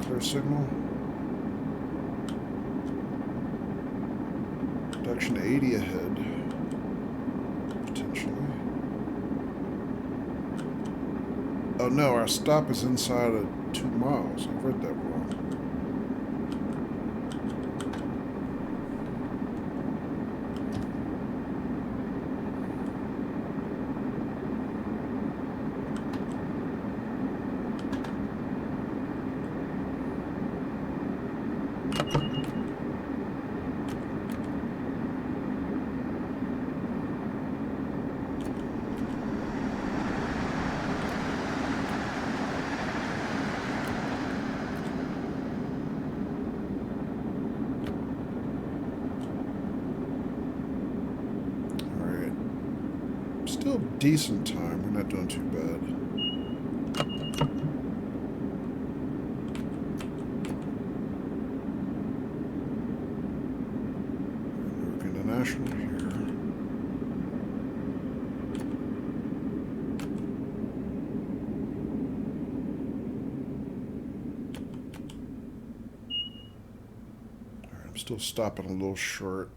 Clear signal. Reduction to 80 ahead. Potentially. Oh no, our stop is inside of 2 miles. I've read that wrong. Still decent time. We're not doing too bad. Newark International here. Still stopping a little short.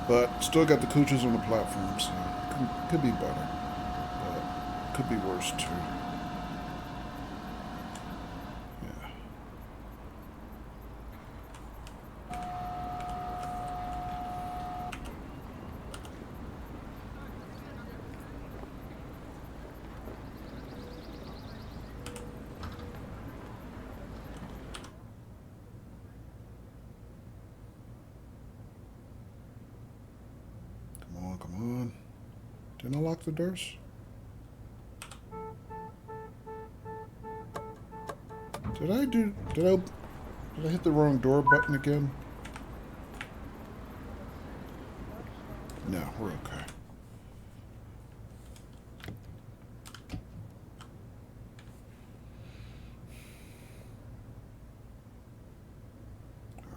But still got the cooches on the platform, so could be better. But could be worse too. Yeah. Come on. Didn't I lock the doors? Did I hit the wrong door button again? No, we're okay.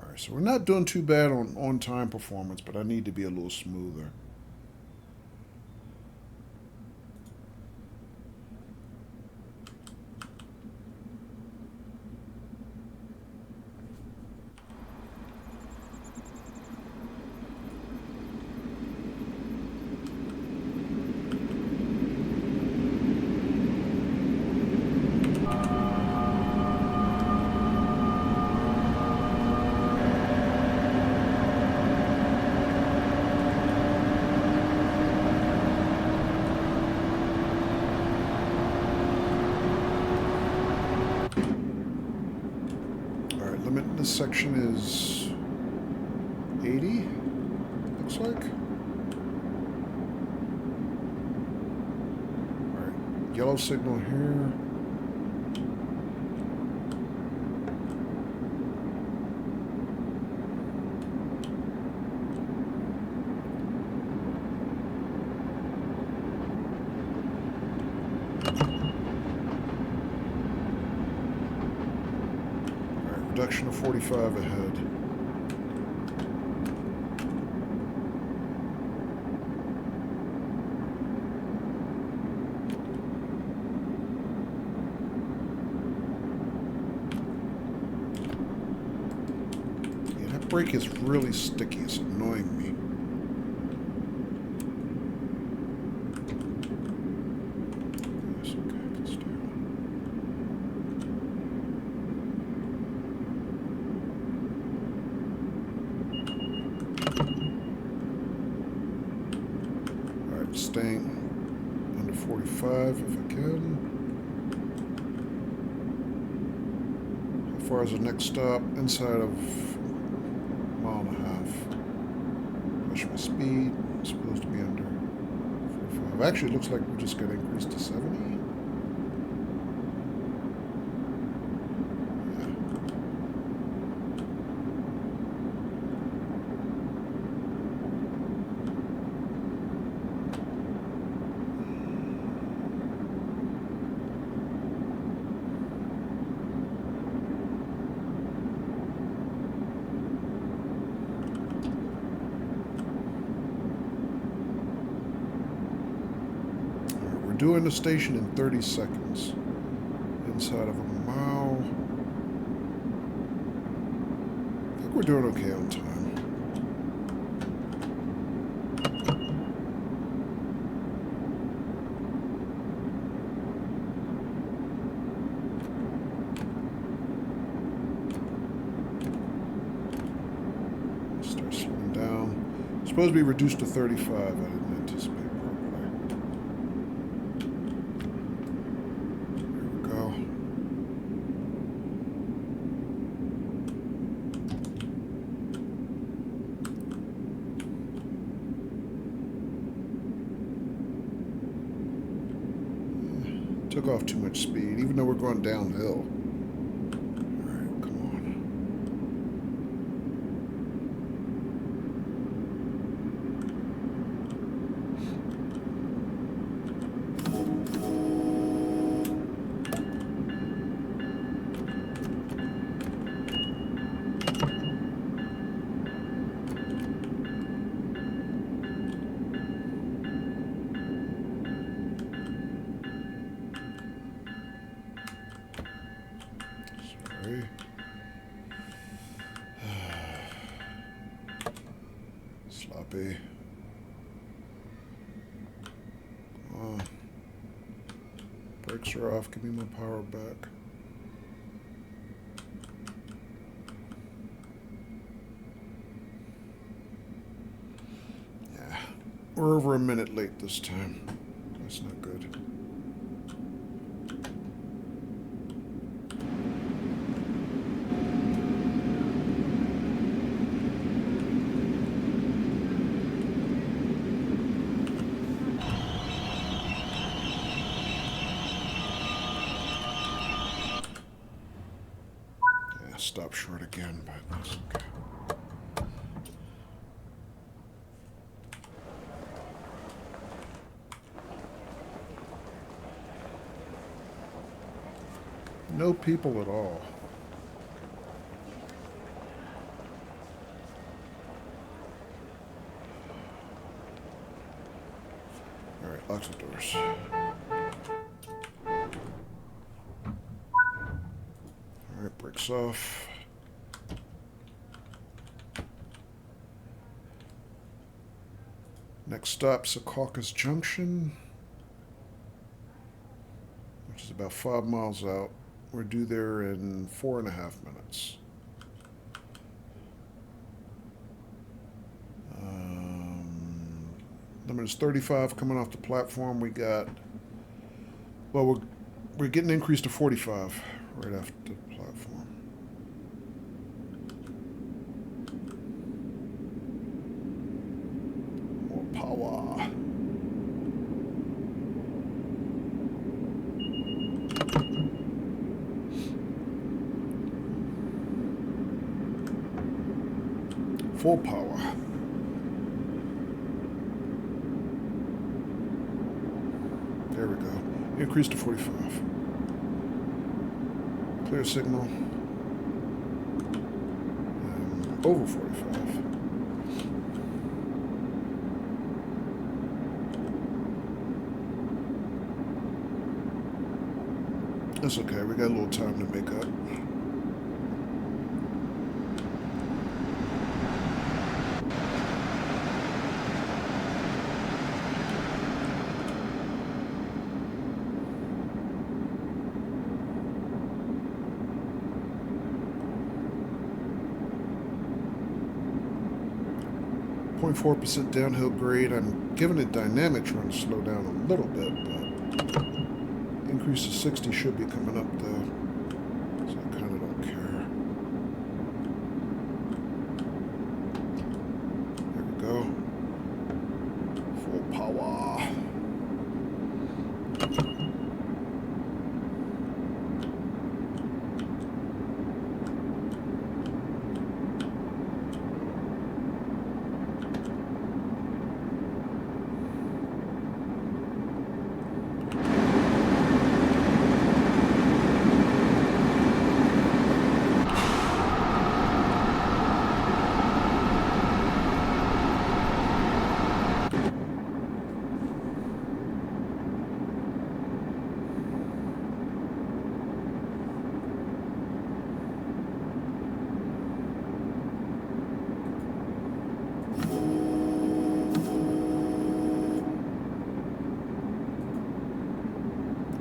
Alright, so we're not doing too bad on on-time performance, but I need to be a little smoother. This section is 80, looks like. Alright, yellow signal here. Reduction of 45 ahead. Yeah, that brake is really sticky. It's annoying me. Yes, okay, I can stay on. Staying under 45 if I can. How far is the next stop? Inside of a mile and a half. Push my speed. I'm supposed to be under 45. Actually, it looks like we just got increased to 70. Doing the station in 30 seconds. Inside of a mile. I think we're doing okay on time. Start slowing down. It's supposed to be reduced to 35. I didn't anticipate. Took off too much speed, even though we're going downhill. Alright, come on. Sorry. Sloppy. Brakes are off. Give me my power back. Yeah. We're over a minute late this time. That's not good. Stop short again, but that's okay. No people at all. All right, lock the doors. All right, brakes off. Next stop, Secaucus Junction, which is about 5 miles out. We're due there in 4.5 minutes. Limit is 35 coming off the platform. We got, well, we're getting increased to 45 right after the platform. More power. Full power. There we go. Increase to 45. Clear signal. And over 45. That's okay. We got a little time to make up. 0.4% downhill grade. I'm giving it dynamic trying to slow down a little bit, but increase to 60 should be coming up though. So I kind of don't care. There we go. Full power.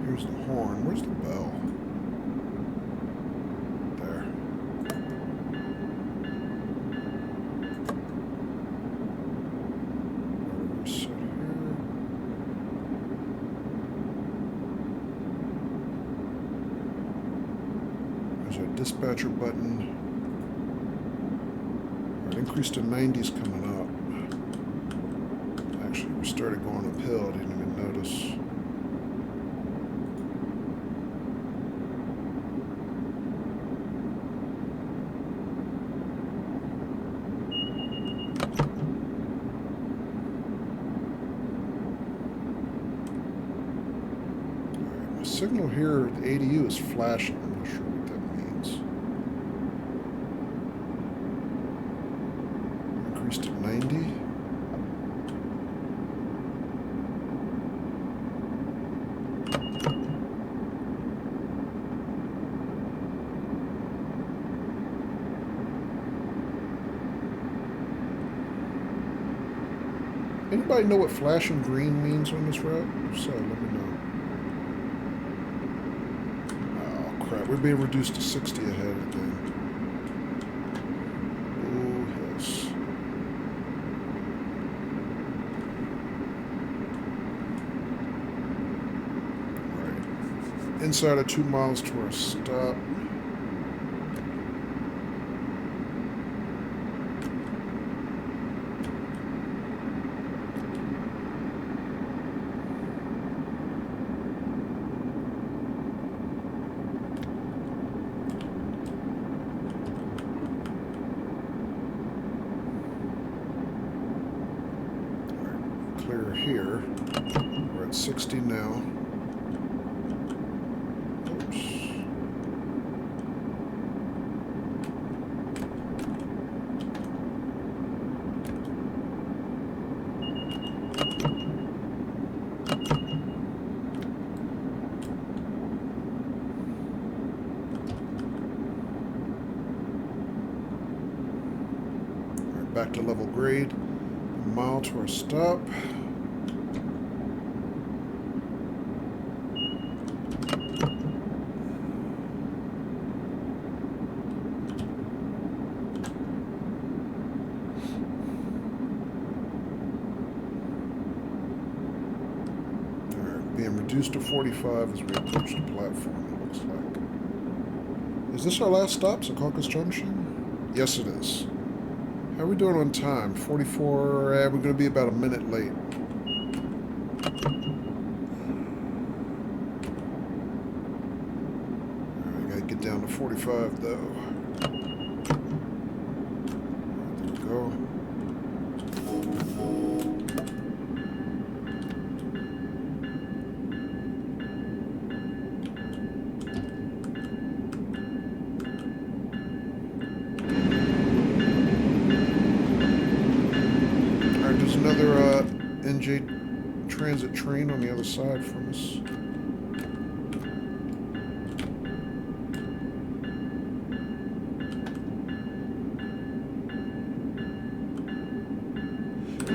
Here's the horn. Where's the bell? There. Reset here. There's our dispatcher button. Our increase to 90's coming up. Actually, we started going uphill. I didn't even notice. Signal here at the ADU is flashing. I'm not sure what that means. Increase to 90. anybody know what flashing green means on this route? If so, let me know. Oh, crap. We're being reduced to 60 ahead again. Oh, yes. All right. Inside of 2 miles to our stop. Clear here. We're at 60 now. Oops. All right, back to level grade. A mile to our stop. Being reduced to 45 as we approach the platform, it looks like. Is this our last stop, Secaucus Junction? Yes, it is. How are we doing on time? 44, we're going to be about a minute late. Alright, got to get down to 45, though. There we go. Another NJ Transit train on the other side from us.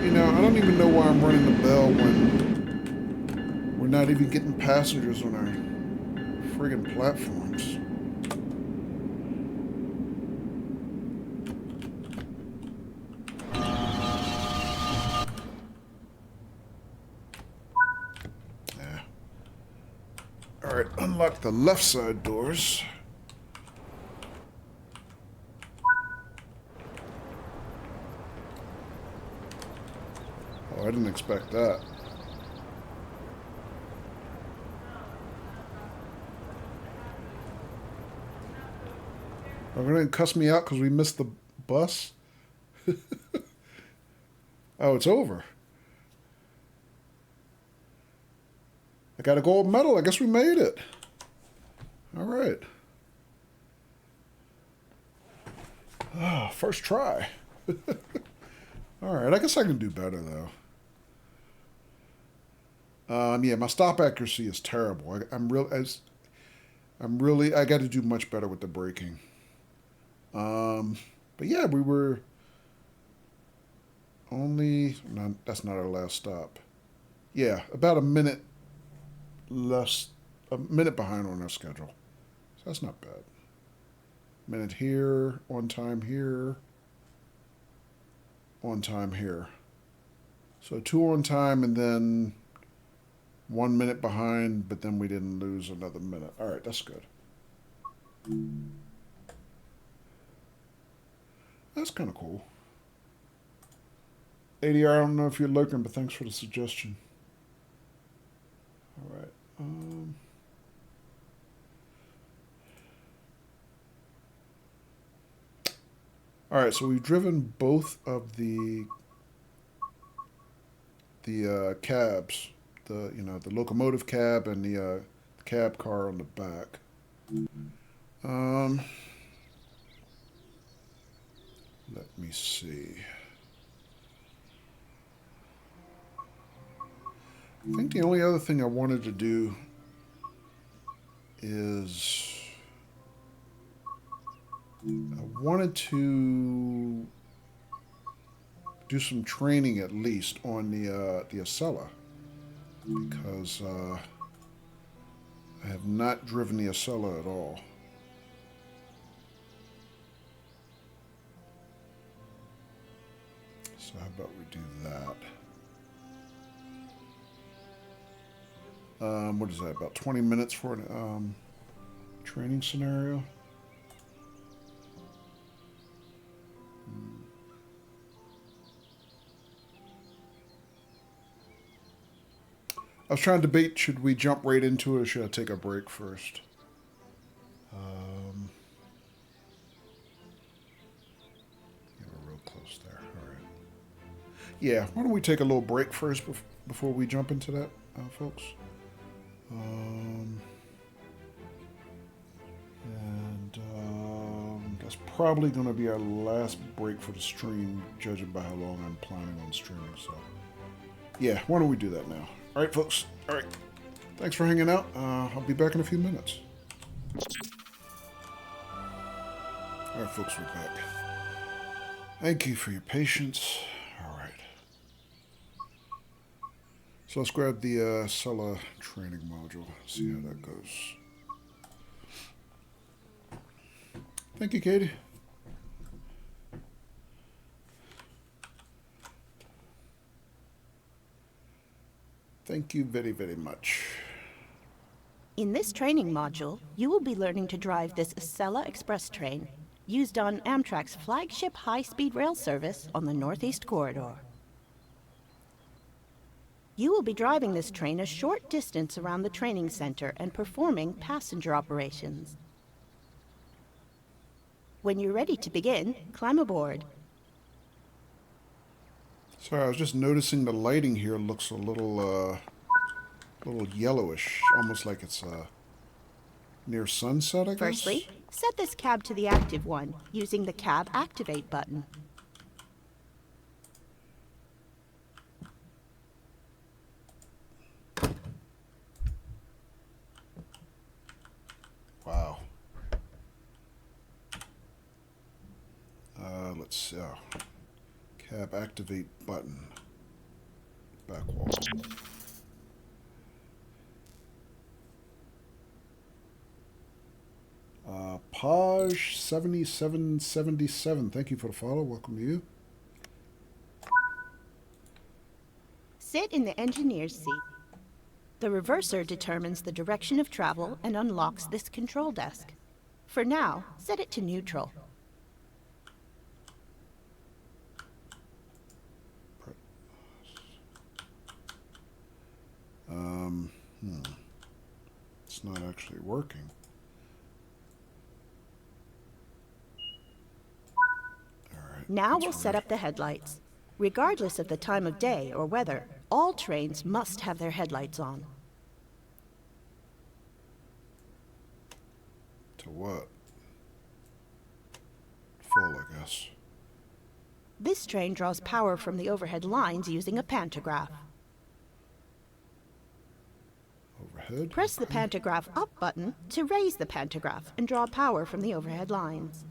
You know, I don't even know why I'm running the bell when we're not even getting passengers on our friggin' platforms. Alright, unlock the left side doors. Oh, I didn't expect that. Are they going to cuss me out because we missed the bus? Oh, it's over. I got a gold medal. I guess we made it. All right. Oh, first try. All right. I guess I can do better, though. Yeah, my stop accuracy is terrible. I got to do much better with the braking. But yeah, we were only, no, that's not our last stop. Yeah, about a minute behind on our schedule. So that's not bad. Minute here, on time here, on time here. So 2 on time and then 1 minute behind, but then we didn't lose another minute. All right, that's good. That's kind of cool. ADR, I don't know if you're looking, but thanks for the suggestion. All right. All right, so we've driven both of the cabs, the locomotive cab and the cab car on the back. Let me see. I think the only other thing I wanted to do is I wanted to do some training at least on the Acela, because I have not driven the Acela at all. So how about we do that? What is that? About 20 minutes for a training scenario. I was trying to debate, should we jump right into it or should I take a break first? Yeah, we're real close there. All right. Yeah, why don't we take a little break first before we jump into that, folks? That's probably going to be our last break for the stream, judging by how long I'm planning on streaming. So, yeah, why don't we do that now? All right, folks. All right. Thanks for hanging out. I'll be back in a few minutes. All right, folks, we're back. Thank you for your patience. All right. So let's grab the Acela training module, see how that goes. Thank you, Katie. Thank you very, very much. In this training module, you will be learning to drive this Acela Express train, used on Amtrak's flagship high-speed rail service on the Northeast Corridor. You will be driving this train a short distance around the training center and performing passenger operations. When you're ready to begin, climb aboard. Sorry, I was just noticing the lighting here looks a little yellowish, almost like it's near sunset, I guess? Firstly, set this cab to the active one, using the Cab Activate button. Wow. Let's see. Oh. Cab Activate button. Back wall. Paj 7777. Thank you for the follow. Welcome to you. Sit in the engineer's seat. The reverser determines the direction of travel and unlocks this control desk. For now, set it to neutral. It's not actually working. Now we'll set up the headlights. Regardless of the time of day or weather, all trains must have their headlights on. To what? Full, I guess. This train draws power from the overhead lines using a pantograph. Overhead? Press the pantograph up button to raise the pantograph and draw power from the overhead lines.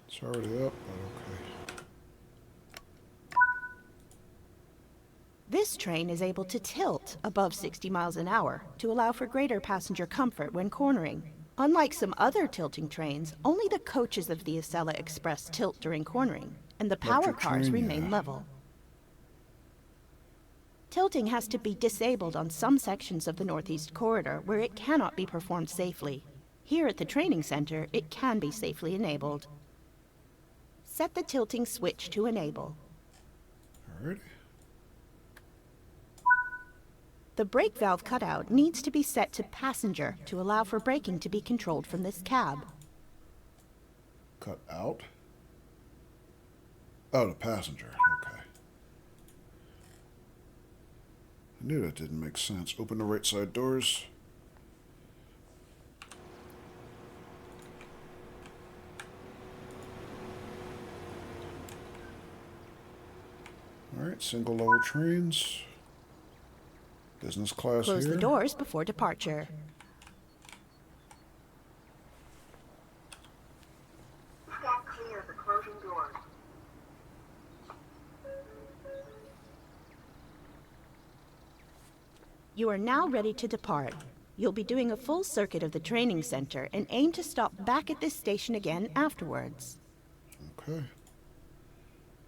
It's already up, but okay. This train is able to tilt above 60 miles an hour to allow for greater passenger comfort when cornering. Unlike some other tilting trains, only the coaches of the Acela Express tilt during cornering, and the power cars remain level. Tilting has to be disabled on some sections of the Northeast Corridor where it cannot be performed safely. Here at the training center, it can be safely enabled. Set the tilting switch to enable. Alrighty. The brake valve cutout needs to be set to passenger to allow for braking to be controlled from this cab. Cut out? Oh, the passenger. Okay. I knew that didn't make sense. Open the right side doors. Alright, single level trains. Business class Close here. the doors before departure. Stand clear of the closing doors. You are now ready to depart. You'll be doing a full circuit of the training center and aim to stop back at this station again afterwards. Okay.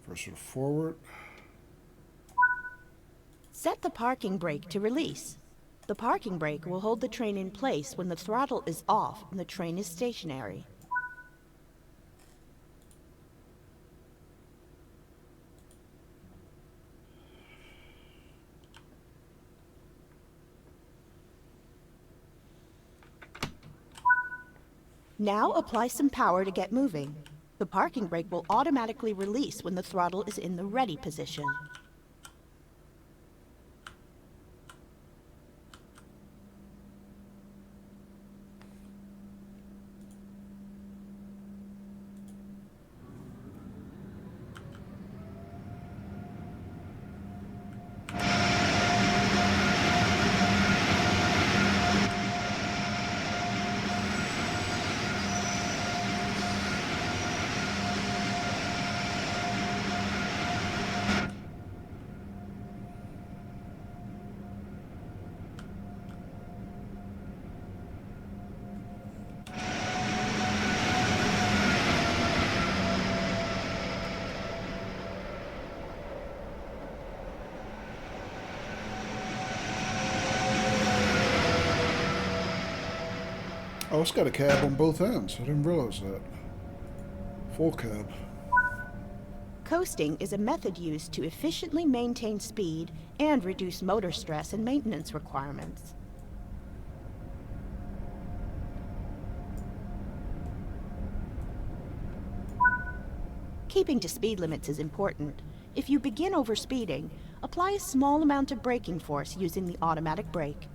Versatile forward. Set the parking brake to release. The parking brake will hold the train in place when the throttle is off and the train is stationary. Now apply some power to get moving. The parking brake will automatically release when the throttle is in the ready position. Oh, it's got a cab on both ends. I didn't realize that. Full cab. Coasting is a method used to efficiently maintain speed and reduce motor stress and maintenance requirements. Keeping to speed limits is important. If you begin overspeeding, apply a small amount of braking force using the automatic brake.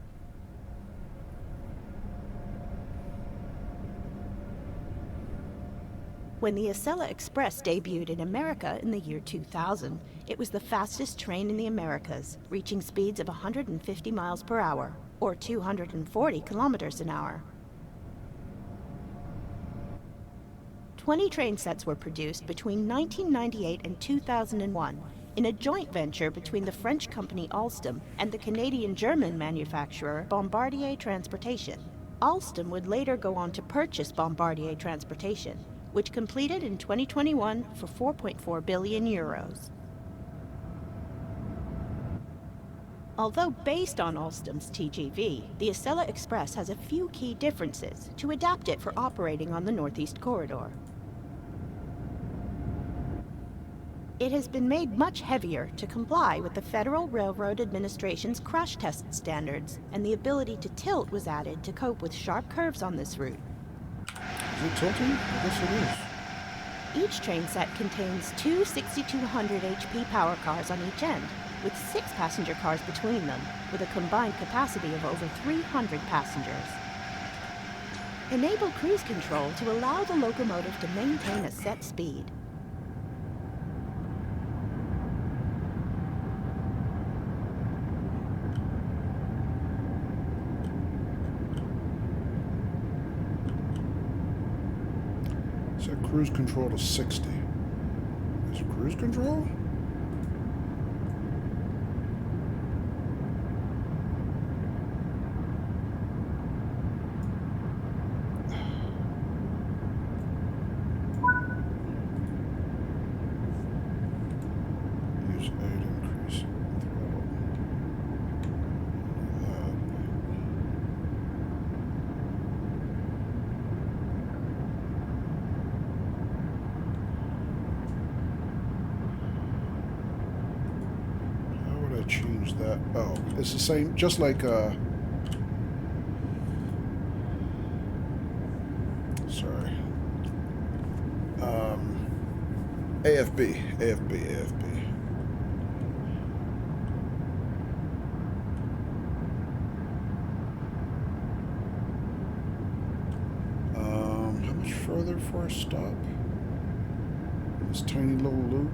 When the Acela Express debuted in America in the year 2000, it was the fastest train in the Americas, reaching speeds of 150 miles per hour, or 240 kilometers an hour. 20 train sets were produced between 1998 and 2001 in a joint venture between the French company Alstom and the Canadian-German manufacturer Bombardier Transportation. Alstom would later go on to purchase Bombardier Transportation, which completed in 2021 for 4.4 billion euros. Although based on Alstom's TGV, the Acela Express has a few key differences to adapt it for operating on the Northeast Corridor. It has been made much heavier to comply with the Federal Railroad Administration's crash test standards, and the ability to tilt was added to cope with sharp curves on this route. Is it tilting? I guess it is. Each train set contains two 6,200 HP power cars on each end, with 6 passenger cars between them, with a combined capacity of over 300 passengers. Enable cruise control to allow the locomotive to maintain a set speed. Set cruise control to 60. Is it cruise control? Use 8 increase throttle. Change that. Oh, it's the same, just like sorry. AFB. How much further for a stop? This tiny little loop.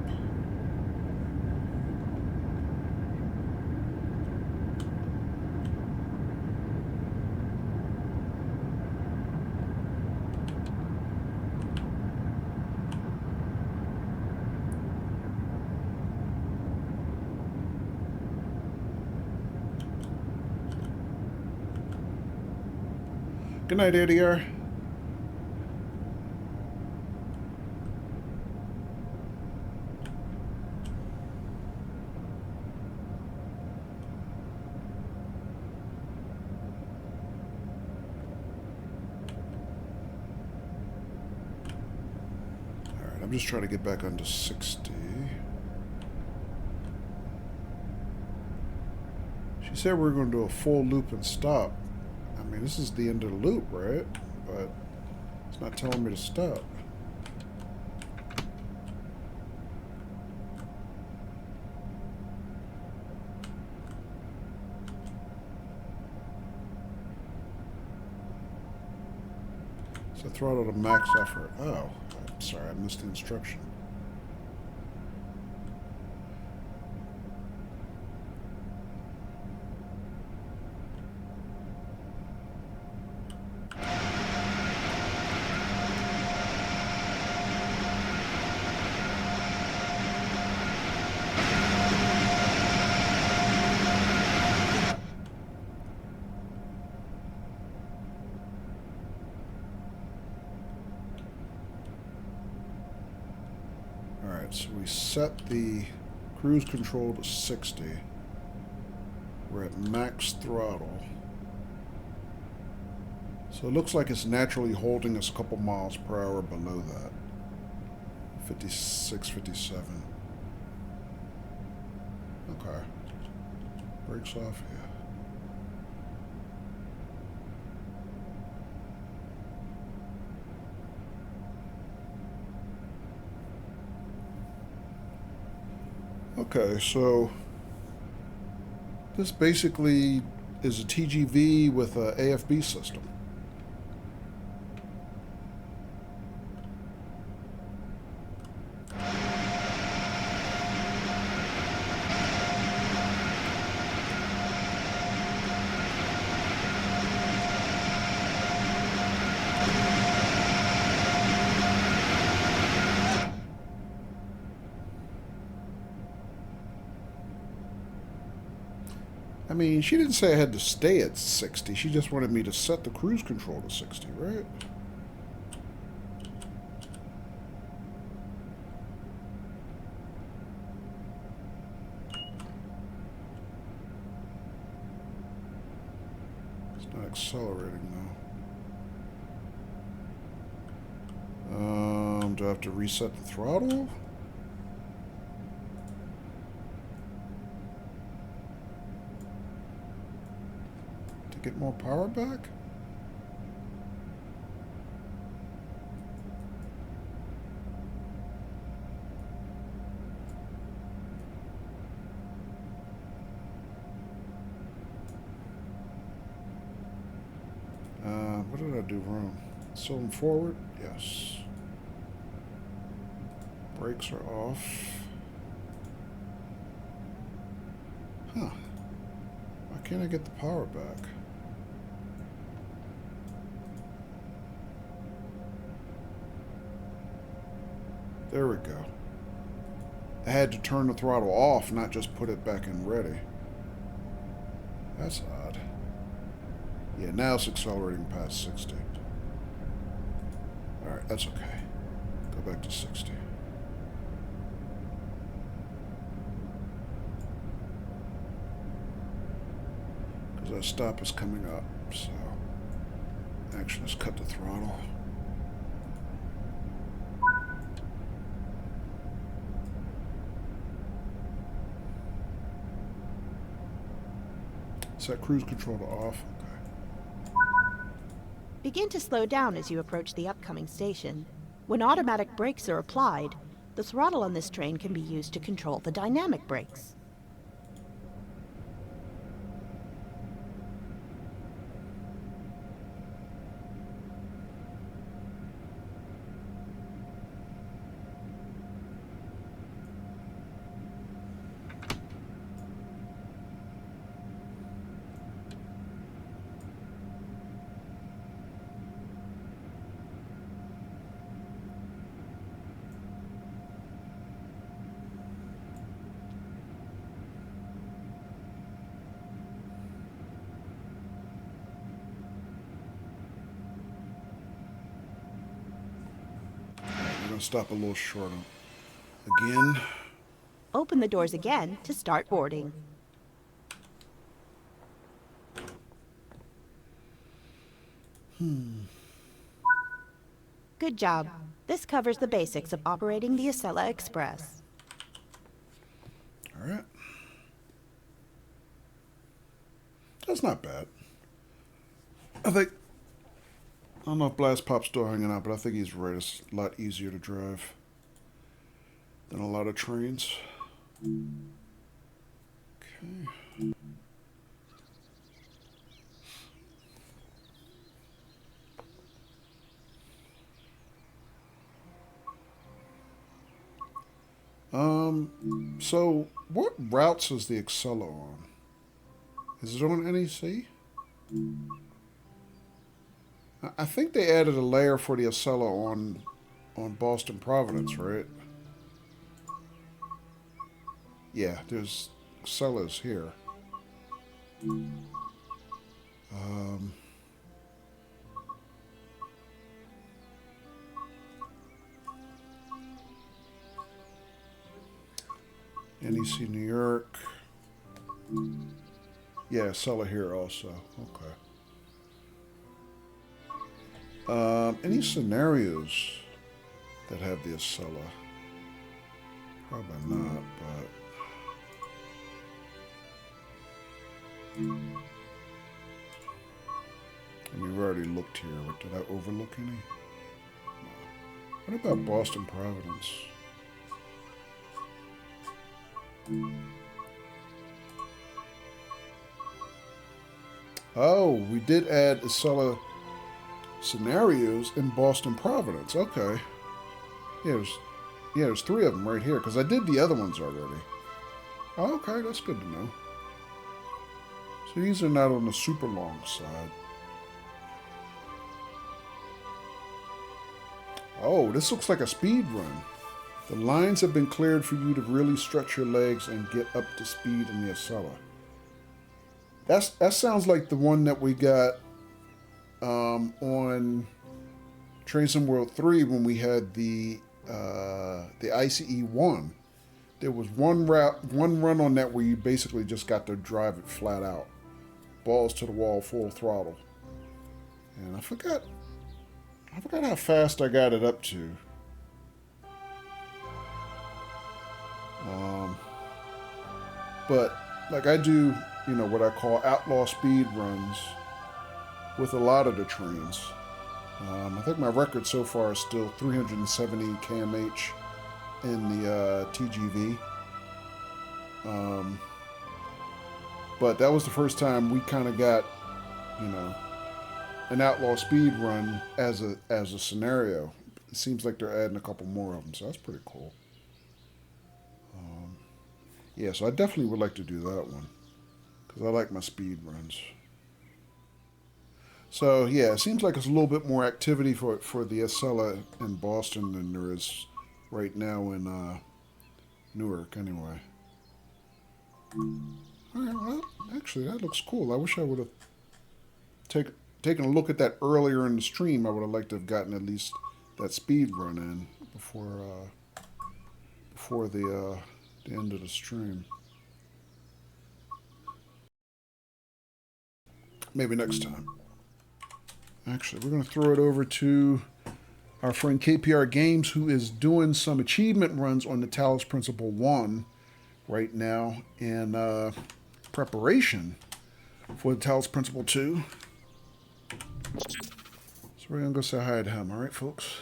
Good night, ADR. Alright, I'm just trying to get back onto 60. She said we were going to do a full loop and stop. I mean, this is the end of the loop, right? But it's not telling me to stop. So throttle to max effort. Oh, I'm sorry, I missed the instruction. Alright, so we set the cruise control to 60. We're at max throttle. So it looks like it's naturally holding us a couple miles per hour below that. 56, 57. Okay. Brakes off, yeah. Okay, so this basically is a TGV with a AFB system. I mean, she didn't say I had to stay at 60. She just wanted me to set the cruise control to 60, right? It's not accelerating, though. Do I have to reset the throttle? Get more power back? What did I do wrong? Cylinder forward? Yes. Brakes are off. Huh. Why can't I get the power back? There we go. I had to turn the throttle off, not just put it back in ready. That's odd. Yeah, now it's accelerating past 60. Alright, that's okay. Go back to 60. Because that stop is coming up, so... Actually, let's cut the throttle. Set cruise control to off. Okay. Begin to slow down as you approach the upcoming station. When automatic brakes are applied, the throttle on this train can be used to control the dynamic brakes. to stop a little short again. Open the doors again to start boarding. Good job. This covers the basics of operating the Acela Express. All right. That's not bad. I don't know if Blast Pop's still hanging out, but I think he's right. It's a lot easier to drive than a lot of trains. Okay. So what routes is the Acela on? Is it on NEC? I think they added a layer for the Acela on Boston Providence, right? Yeah, there's Acelas here. NEC New York. Yeah, Acela here also. Okay. Any scenarios that have the Acela? Probably not, but... I mean, we've already looked here. Did I overlook any? No. What about Boston Providence? Oh, we did add Acela scenarios in Boston Providence. Okay. Yeah, there's 3 of them right here, because I did the other ones already. Oh, okay, that's good to know. So these are not on the super long side. Oh, this looks like a speed run. The lines have been cleared for you to really stretch your legs and get up to speed in the Acela. That sounds like the one that we got on Train Sim World 3 when we had the ICE 1. There was one run on that where you basically just got to drive it flat out, balls to the wall, full throttle. And I forgot how fast I got it up to. But like I do, what I call outlaw speed runs with a lot of the trains. I think my record so far is still 370 km/h in the TGV. But that was the first time we kind of got, an outlaw speed run as a scenario. It seems like they're adding a couple more of them, so that's pretty cool. Yeah, so I definitely would like to do that one because I like my speed runs. So yeah, it seems like it's a little bit more activity for the Acela in Boston than there is right now in Newark, anyway. All right, well, actually, that looks cool. I wish I would have taken a look at that earlier in the stream. I would have liked to have gotten at least that speed run in before the end of the stream. Maybe next time. Actually, we're going to throw it over to our friend KPR Games, who is doing some achievement runs on the Talos Principle 1 right now in preparation for the Talos Principle 2. So we're going to go say hi to him. All right, folks?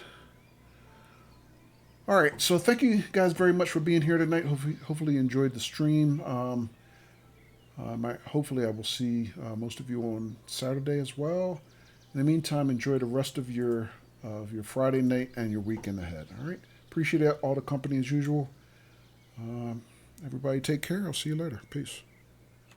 All right, so thank you guys very much for being here tonight. Hopefully you enjoyed the stream. Hopefully I will see most of you on Saturday as well. In the meantime, enjoy the rest of your Friday night and your weekend ahead. All right, appreciate all the company as usual. Everybody take care. I'll see you later. Peace.